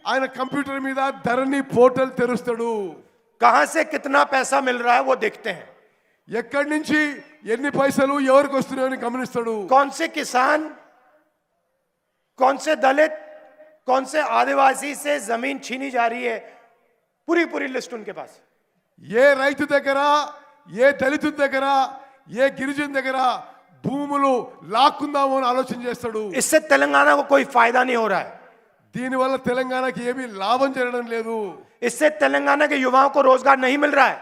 [SPEAKER 3] ఆయన కంప్యూటర్ మీద ధరణి పోర్టల్ తెరుస్తాడు.
[SPEAKER 2] कहां से कितना पैसा मिल रहा है वो देखते हैं.
[SPEAKER 3] ఎక్కడి నుంచి ఎన్ని పైసలు ఎవరికి వస్తున్నాయని గమనిస్తాడు.
[SPEAKER 2] कौन से किसान, कौन से दलित, कौन से आदिवासी से जमीन छीनी जा रही है, पूरी पूरी लिस्ट उनके पास.
[SPEAKER 3] ఏ రైతు దగ్గర, ఏ దళితుడి దగ్గర, ఏ గిరిజన దగ్గర భూములు లాక్కుందాము అని ఆలోచన చేస్తాడు.
[SPEAKER 2] इससे तेलंगाना को कोई फायदा नहीं हो रहा है.
[SPEAKER 3] దీనివల్ల తెలంగాణకి ఏమీ లాభం జరగడం లేదు.
[SPEAKER 2] इससे तेलंगाना के युवाओं को रोजगार नहीं मिल रहा है.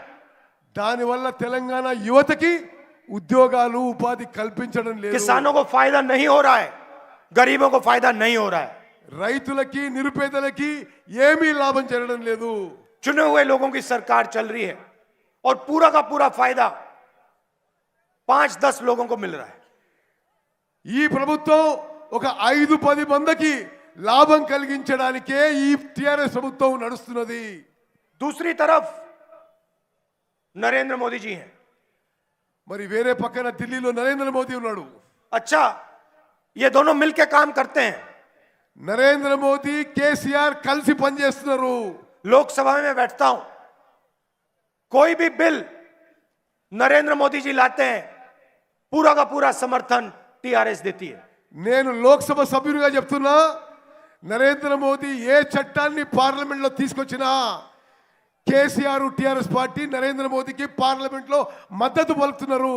[SPEAKER 3] దానివల్ల తెలంగాణ యువతకి ఉద్యోగాలు ఉపాధి కల్పించడం లేదు.
[SPEAKER 2] किसानों को फायदा नहीं हो रहा है, गरीबों को फायदा नहीं हो रहा है.
[SPEAKER 3] రైతులకి నిరుపేదలకి ఏమీ లాభం జరగడం లేదు.
[SPEAKER 2] चुने हुए लोगों की सरकार चल रही है और पूरा का पूरा फायदा 5-10 लोगों को मिल रहा है.
[SPEAKER 3] ఈ ప్రభుత్వం ఒక 5-10 మందికి లాభం కలిగించడానికే ఈ టిఆర్ఎస్ ప్రభుత్వం నడుస్తున్నది.
[SPEAKER 2] दूसरी तरफ नरेंद्र मोदी जी हैं.
[SPEAKER 3] మరి వేరే పక్కన ఢిల్లీలో నరేంద్ర మోదీ ఉన్నాడు.
[SPEAKER 2] अच्छा, ये दोनों मिलकर काम करते हैं.
[SPEAKER 3] నరేంద్ర మోదీ కేసీఆర్ కలిసి పనిచేస్తున్నారు.
[SPEAKER 2] लोकसभा में बैठता हूं, कोई भी बिल नरेंद्र मोदी जी लाते हैं, पूरा का पूरा समर्थन टीआरएस देती है.
[SPEAKER 3] నేను లోక్సభ సభ్యునిగా చెప్తున్నా, నరేంద్ర మోదీ ఏ చట్టాన్ని పార్లమెంట్ లో తీసుకొచ్చినా కేసీఆర్ టిఆర్ఎస్ పార్టీ నరేంద్ర మోదీకి పార్లమెంట్ లో మద్దతు పలుకుతున్నారు.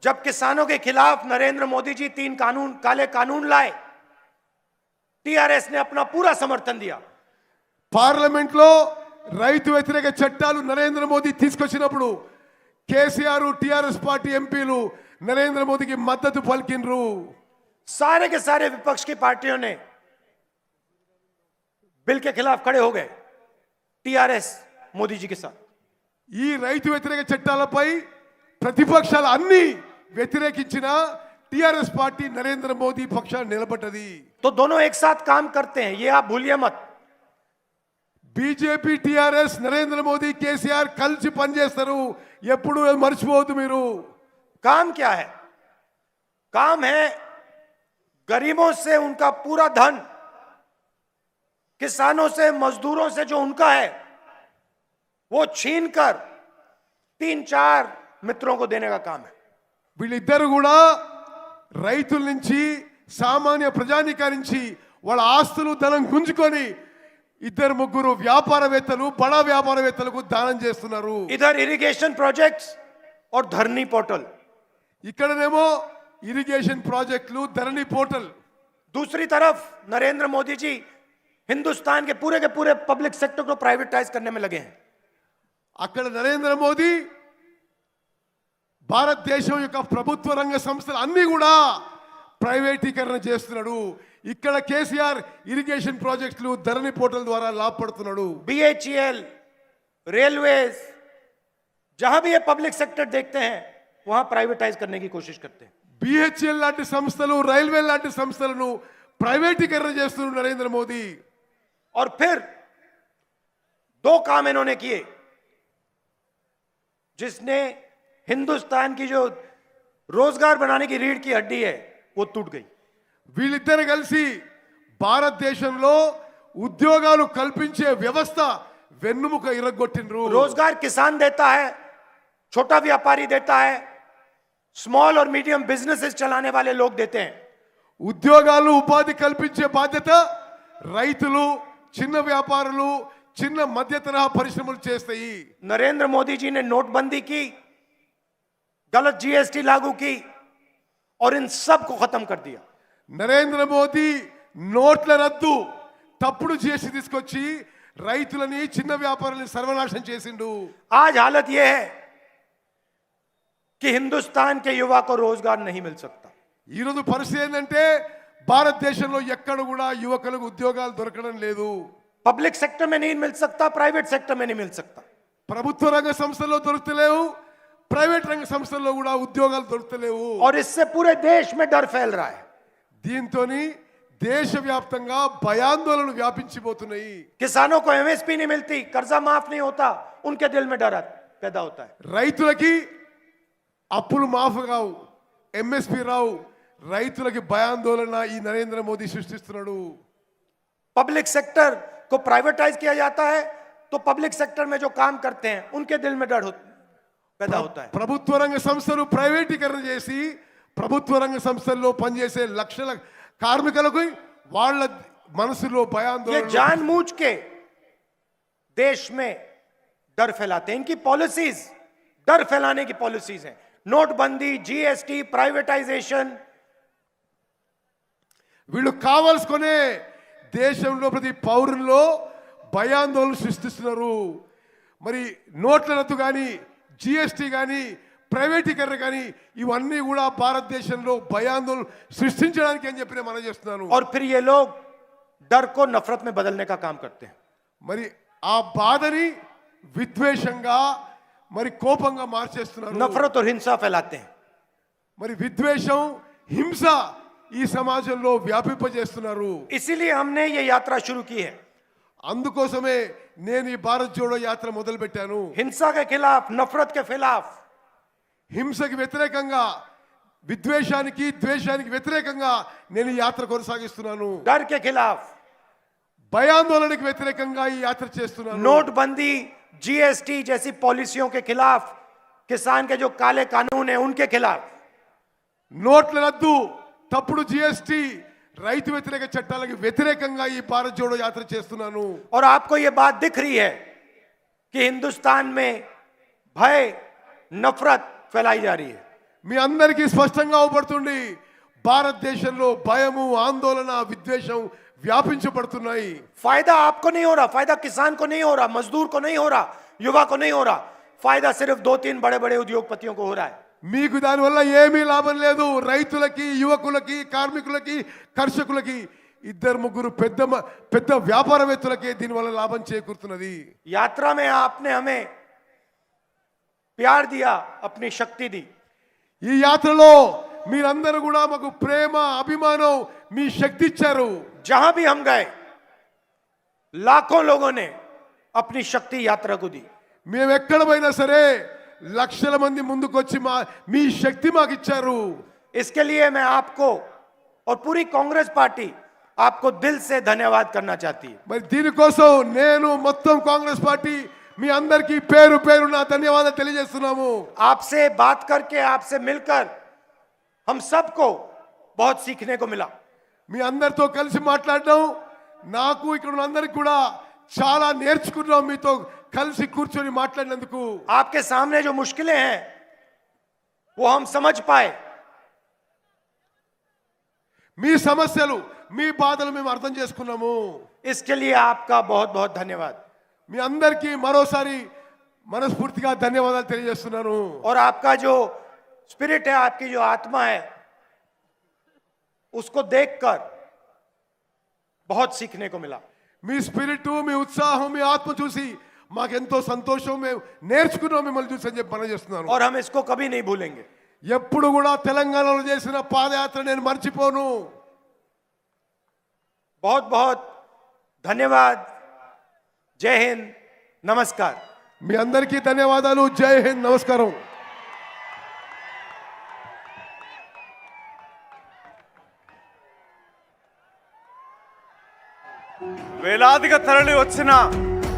[SPEAKER 2] जब किसानों के खिलाफ नरेंद्र मोदी जी 3 काले कानून लाए, टीआरएस ने अपना पूरा समर्थन दिया.
[SPEAKER 3] పార్లమెంట్ లో రైతు వ్యతిరేక చట్టాలు నరేంద్ర మోదీ తీసుకొచ్చినప్పుడు కేసీఆర్ టిఆర్ఎస్ పార్టీ ఎంపీలు నరేంద్ర మోదీకి మద్దతు పలికినరు.
[SPEAKER 2] सारे के सारे विपक्ष की पार्टियों ने बिल के खिलाफ खड़े हो गए, टीआरएस मोदी जी के साथ.
[SPEAKER 3] ఈ రైతు వ్యతిరేక చట్టాలపై ప్రతిపక్షాలు అన్ని వ్యతిరేకించిన టిఆర్ఎస్ పార్టీ నరేంద్ర మోదీ పక్షాన్ని నిలబడ్డది.
[SPEAKER 2] तो दोनों एक साथ काम करते हैं, ये आप भूलिए मत.
[SPEAKER 3] బీజేపీ టిఆర్ఎస్ నరేంద్ర మోదీ కేసీఆర్ కలిసి పనిచేస్తారు. ఎప్పుడు మర్చిపోవద్దు మీరు.
[SPEAKER 2] काम क्या है? काम है गरीबों से उनका पूरा धन, किसानों से, मजदूरों से जो उनका है वो छीनकर 3-4 मित्रों को देने का काम है.
[SPEAKER 3] వీళ్ళిద్దరు కూడా రైతుల నుంచి సామాన్య ప్రజానికా నుంచి వాళ్ళ ఆస్తులు ధనం గుంజుకొని 2-3 వ్యాపారవేత్తలు, బడా వ్యాపారవేత్తలకు దానం చేస్తున్నారు.
[SPEAKER 2] इधर इरिगेशन प्रोजेक्ट्स और धरनी पोर्टल,
[SPEAKER 3] ఇక్కడనేమో ఇరిగేషన్ ప్రాజెక్టులు, ధరణి పోర్టల్.
[SPEAKER 2] दूसरी तरफ नरेंद्र मोदी जी हिंदुस्तान के पूरे पब्लिक सेक्टर को प्राइवेटाइज करने में लगे हैं.
[SPEAKER 3] అక్కడ నరేంద్ర మోదీ భారతదేశం యొక్క ప్రభుత్వ రంగ సంస్థలు అన్ని కూడా ప్రైవేటీకరణ చేస్తున్నాడు. ఇక్కడ కేసీఆర్ ఇరిగేషన్ ప్రాజెక్టులు, ధరణి పోర్టల్ ద్వారా లాభపడుతున్నాడు.
[SPEAKER 2] BHEL, रेलवेज, जहां भी ये पब्लिक सेक्टर देखते हैं वहां प्राइवेटाइज करने की कोशिश करते हैं.
[SPEAKER 3] బిహెచ్ఎల్ లాంటి సంస్థలు, రైల్వే లాంటి సంస్థలను ప్రైవేటీకరణ చేస్తున్నారు నరేంద్ర మోదీ.
[SPEAKER 2] और फिर 2 काम इन्होंने किए जिसने हिंदुस्तान की जो रोजगार बनाने की रीढ़ की हड्डी है वो टूट गई.
[SPEAKER 3] వీళ్ళిద్దరు కలిసి భారతదేశంలో ఉద్యోగాలు కల్పించే వ్యవస్థ వెన్నుముక ఇరగొట్టినరు.
[SPEAKER 2] रोजगार किसान देता है, छोटा व्यापारी देता है, स्मॉल और मीडियम बिजनेसेस चलाने वाले लोग देते हैं.
[SPEAKER 3] ఉద్యోగాలు ఉపాధి కల్పించే బాధ్యత రైతులు, చిన్న వ్యాపారులు, చిన్న మధ్య తరహా పరిశ్రమలు చేస్తాయి.
[SPEAKER 2] नरेंद्र मोदी जी ने नोटबंदी की, गलत जीएसटी लागू की और इन सब को खत्म कर दिया.
[SPEAKER 3] నరేంద్ర మోదీ నోట్ల రద్దు, తప్పుడు జీఎస్టీ తీసుకొచ్చి రైతులని, చిన్న వ్యాపారులని సర్వనాశనం చేసిండు.
[SPEAKER 2] आज हालत यह है कि हिंदुस्तान के युवा को रोजगार नहीं मिल सकता.
[SPEAKER 3] ఈరోజు పరిస్థితి ఏంటంటే భారతదేశంలో ఎక్కడ కూడా యువకులకు ఉద్యోగాలు దొరకడం లేదు.
[SPEAKER 2] पब्लिक सेक्टर में नहीं मिल सकता, प्राइवेट सेक्टर में नहीं मिल सकता.
[SPEAKER 3] ప్రభుత్వ రంగ సంస్థల్లో దొరుకుతలేవు, ప్రైవేట్ రంగ సంస్థల్లో కూడా ఉద్యోగాలు దొరుకుతలేవు.
[SPEAKER 2] और इससे पूरे देश में डर फैल रहा है.
[SPEAKER 3] దీంతోని దేశవ్యాప్తంగా భయాందోళనలు వ్యాపించిపోతున్నాయి.
[SPEAKER 2] किसानों को एमएसपी नहीं मिलती, कर्जा माफ नहीं होता, उनके दिल में डर पैदा होता है.
[SPEAKER 3] రైతులకి అప్పులు మాఫ్ కావు, ఎంఎస్పి రావు, రైతులకి భయాందోళన ఈ నరేంద్ర మోదీ సృష్టిస్తున్నాడు.
[SPEAKER 2] पब्लिक सेक्टर को प्राइवेटाइज किया जाता है तो पब्लिक सेक्टर में जो काम करते हैं उनके दिल में डर पैदा होता है.
[SPEAKER 3] ప్రభుత్వ రంగ సంస్థలు ప్రైవేటీకరణ చేసి ప్రభుత్వ రంగ సంస్థల్లో పనిచేసే లక్షల కార్మికులకు వాళ్ళ మనసులో
[SPEAKER 2] ये
[SPEAKER 3] భయాందోళన.
[SPEAKER 2] जानबूझ के देश में डर फैलाते हैं. इनकी पॉलिसीज डर फैलाने की पॉलिसीज हैं. नोटबंदी, जीएसटी, प्राइवेटाइजेशन.
[SPEAKER 3] వీళ్ళు కావాల్సుకునే దేశంలో ప్రతి పౌరుల్లో భయాందోళన సృష్టిస్తున్నారు. మరి నోట్ల రద్దు కానీ, జిఎస్టీ కానీ, ప్రైవేటీకరణ కానీ ఇవన్నీ కూడా భారతదేశంలో భయాందోళన సృష్టించడానికి అని చెప్పి నేను మనం చేస్తున్నాను.
[SPEAKER 2] और फिर ये लोग डर को नफरत में बदलने का काम करते हैं.
[SPEAKER 3] మరి ఆ బాధని విద్వేషంగా మరి కోపంగా మార్చేస్తున్నారు.
[SPEAKER 2] नफरत और हिंसा फैलाते हैं.
[SPEAKER 3] మరి విద్వేషం, హింస ఈ సమాజంలో వ్యాపింపజేస్తున్నారు.
[SPEAKER 2] इसीलिए हमने ये यात्रा शुरू की है.
[SPEAKER 3] అందుకోసమే నేను ఈ భారత్ జోడో యాత్ర మొదలు పెట్టాను.
[SPEAKER 2] हिंसा के खिलाफ, नफरत के खिलाफ,
[SPEAKER 3] హింసకి వ్యతిరేకంగా, విద్వేషానికి, ద్వేషానికి వ్యతిరేకంగా నేను ఈ యాత్ర కొనసాగిస్తున్నాను.
[SPEAKER 2] डर के खिलाफ,
[SPEAKER 3] భయాందోళనకి వ్యతిరేకంగా ఈ యాత్ర చేస్తున్నాను.
[SPEAKER 2] नोटबंदी, जीएसटी जैसी पॉलिसियों के खिलाफ, किसान के जो काले कानून है उनके खिलाफ.
[SPEAKER 3] నోట్ల రద్దు, తప్పుడు జిఎస్టీ, రైతు వ్యతిరేక చట్టాలకు వ్యతిరేకంగా ఈ భారత్ జోడో యాత్ర చేస్తున్నాను.
[SPEAKER 2] और आपको ये बात दिख रही है कि हिंदुस्तान में भय, नफरत फैलाई जा रही है.
[SPEAKER 3] మీ అందరికీ స్పష్టంగా అవపడుతుంది, భారతదేశంలో భయము, ఆందోళన, విద్వేషం వ్యాపించబడుతున్నాయి.
[SPEAKER 2] फायदा आपको नहीं हो रहा, फायदा किसान को नहीं हो रहा, मजदूर को नहीं हो रहा, युवा को नहीं हो रहा. फायदा सिर्फ 2-3 बड़े बड़े उद्योगपतियों को हो रहा है.
[SPEAKER 3] మీకు దానివల్ల ఏమీ లాభం లేదు. రైతులకి, యువకులకి, కార్మికులకి, కర్షకులకి, ఇద్దరు ముగ్గురు పెద్ద పెద్ద వ్యాపారవేత్తలకే దీనివల్ల లాభం చేకూరుతున్నది.
[SPEAKER 2] यात्रा में आपने हमें प्यार दिया, अपनी शक्ति दी.
[SPEAKER 3] ఈ యాత్రలో మీరందరూ కూడా మాకు ప్రేమ, అభిమానం, మీ శక్తి ఇచ్చారు.
[SPEAKER 2] जहां भी हम गए लाखों लोगों ने अपनी शक्ति यात्रा को दी.
[SPEAKER 3] మేము ఎక్కడ పోయినా సరే లక్షల మంది ముందుకొచ్చి మీ శక్తి మాకు ఇచ్చారు.
[SPEAKER 2] इसके लिए मैं आपको और पूरी कांग्रेस पार्टी आपको दिल से धन्यवाद करना चाहती है.
[SPEAKER 3] మరి దీనికోసం నేను మొత్తం కాంగ్రెస్ పార్టీ మీ అందరికీ పేరు పేరు నా ధన్యవాదాలు తెలియజేస్తున్నాము.
[SPEAKER 2] आपसे बात करके, आपसे मिलकर हम सबको बहुत सीखने को मिला.
[SPEAKER 3] మీ అందరితో కలిసి మాట్లాడడం, నాకు ఇక్కడ ఉన్న అందరికి కూడా చాలా నేర్చుకున్నాం. మీతో కలిసి కూర్చొని మాట్లాడినందుకు
[SPEAKER 2] आपके सामने जो मुश्किलें हैं वो हम समझ पाए.
[SPEAKER 3] మీ సమస్యలు, మీ బాధలు మేము అర్థం చేసుకున్నాము.
[SPEAKER 2] इसके लिए आपका बहुत बहुत धन्यवाद.
[SPEAKER 3] మీ అందరికీ మరోసారి మనస్ఫూర్తిగా ధన్యవాదాలు తెలియజేస్తున్నాను.
[SPEAKER 2] और आपका जो स्पिरिट है, आपकी जो आत्मा है, उसको देखकर बहुत सीखने को मिला.
[SPEAKER 3] మీ స్పిరిట్, మీ ఉత్సాహం, మీ ఆత్మ చూసి మాకెంతో సంతోషం. మేము నేర్చుకున్నాం మిమ్మల్ని చూసి అని చెప్పి మనం చేస్తున్నాను.
[SPEAKER 2] और हम इसको कभी नहीं भूलेंगे.
[SPEAKER 3] ఎప్పుడు కూడా తెలంగాణలో చేసిన పాదయాత్ర నేను మర్చిపోను.
[SPEAKER 2] बहुत बहुत धन्यवाद. जय हिंद, नमस्कार.
[SPEAKER 3] మీ అందరికీ ధన్యవాదాలు. జై హింద్, నమస్కారం.
[SPEAKER 4] వేలాదిగా తరలి వచ్చిన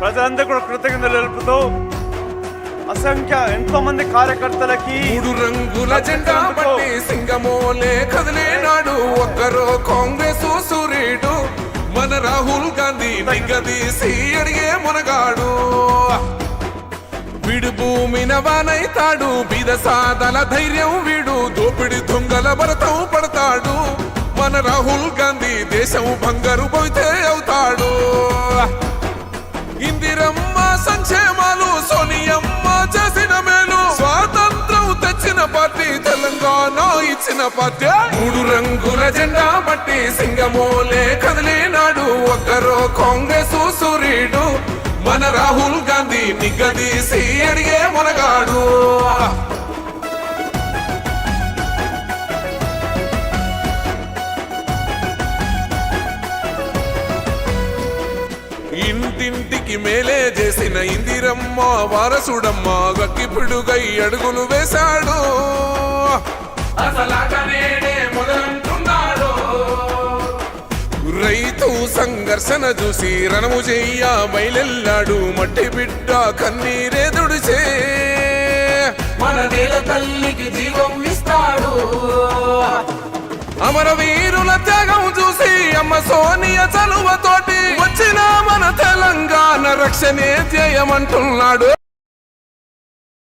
[SPEAKER 4] ప్రజలందరూ కూడా కృతజ్ఞతలు తెలుపుతూ అసంఖ్య ఎంతో మంది కార్యకర్తలకి
[SPEAKER 5] మూడు రంగుల జెండా పట్టి సింగమోలే కదిలేనాడు ఒక్కరో కాంగ్రెస్ సూర్యుడు మన రాహుల్ గాంధీ నిగదీసి అడిగే మునగాడు వీడు భూమిన వానైతాడు బీద సాదల ధైర్యం వీడు దోపిడి దొంగల భరతం పడతాడు మన రాహుల్ గాంధీ దేశం బంగారు పోతే అవుతాడు ఇందిరమ్మ సంక్షేమాలు సోనియమ్మ చేసిన మేలు స్వాతంత్రం తెచ్చిన పార్టీ తెలంగాణ ఇచ్చిన పార్టీ మూడు రంగుల జెండా పట్టి సింగమోలే కదిలినాడు ఒక్కరో కాంగ్రెస్ సూర్యుడు మన రాహుల్ గాంధీ నిగదీసి అడిగే మునగాడు చేసిన ఇందిరమ్మ వారసుడమ్మ గక్కిపిడుగై అడుగులు వేశాడు అసలాట నేడే మొదలంటున్నాడు రైతు సంఘర్షణ చూసి రణము చెయ్య బయలెల్లాడు మట్టి బిడ్డ కన్నీరే దుడిచే
[SPEAKER 6] మన నేల తల్లికి జీవం ఇస్తాడు
[SPEAKER 5] అమరవీరుల త్యాగం చూసి అమ్మ సోనియ చలువతోటి వచ్చిన మన తెలంగాణ రక్షణే ధ్యేయమంటున్నాడు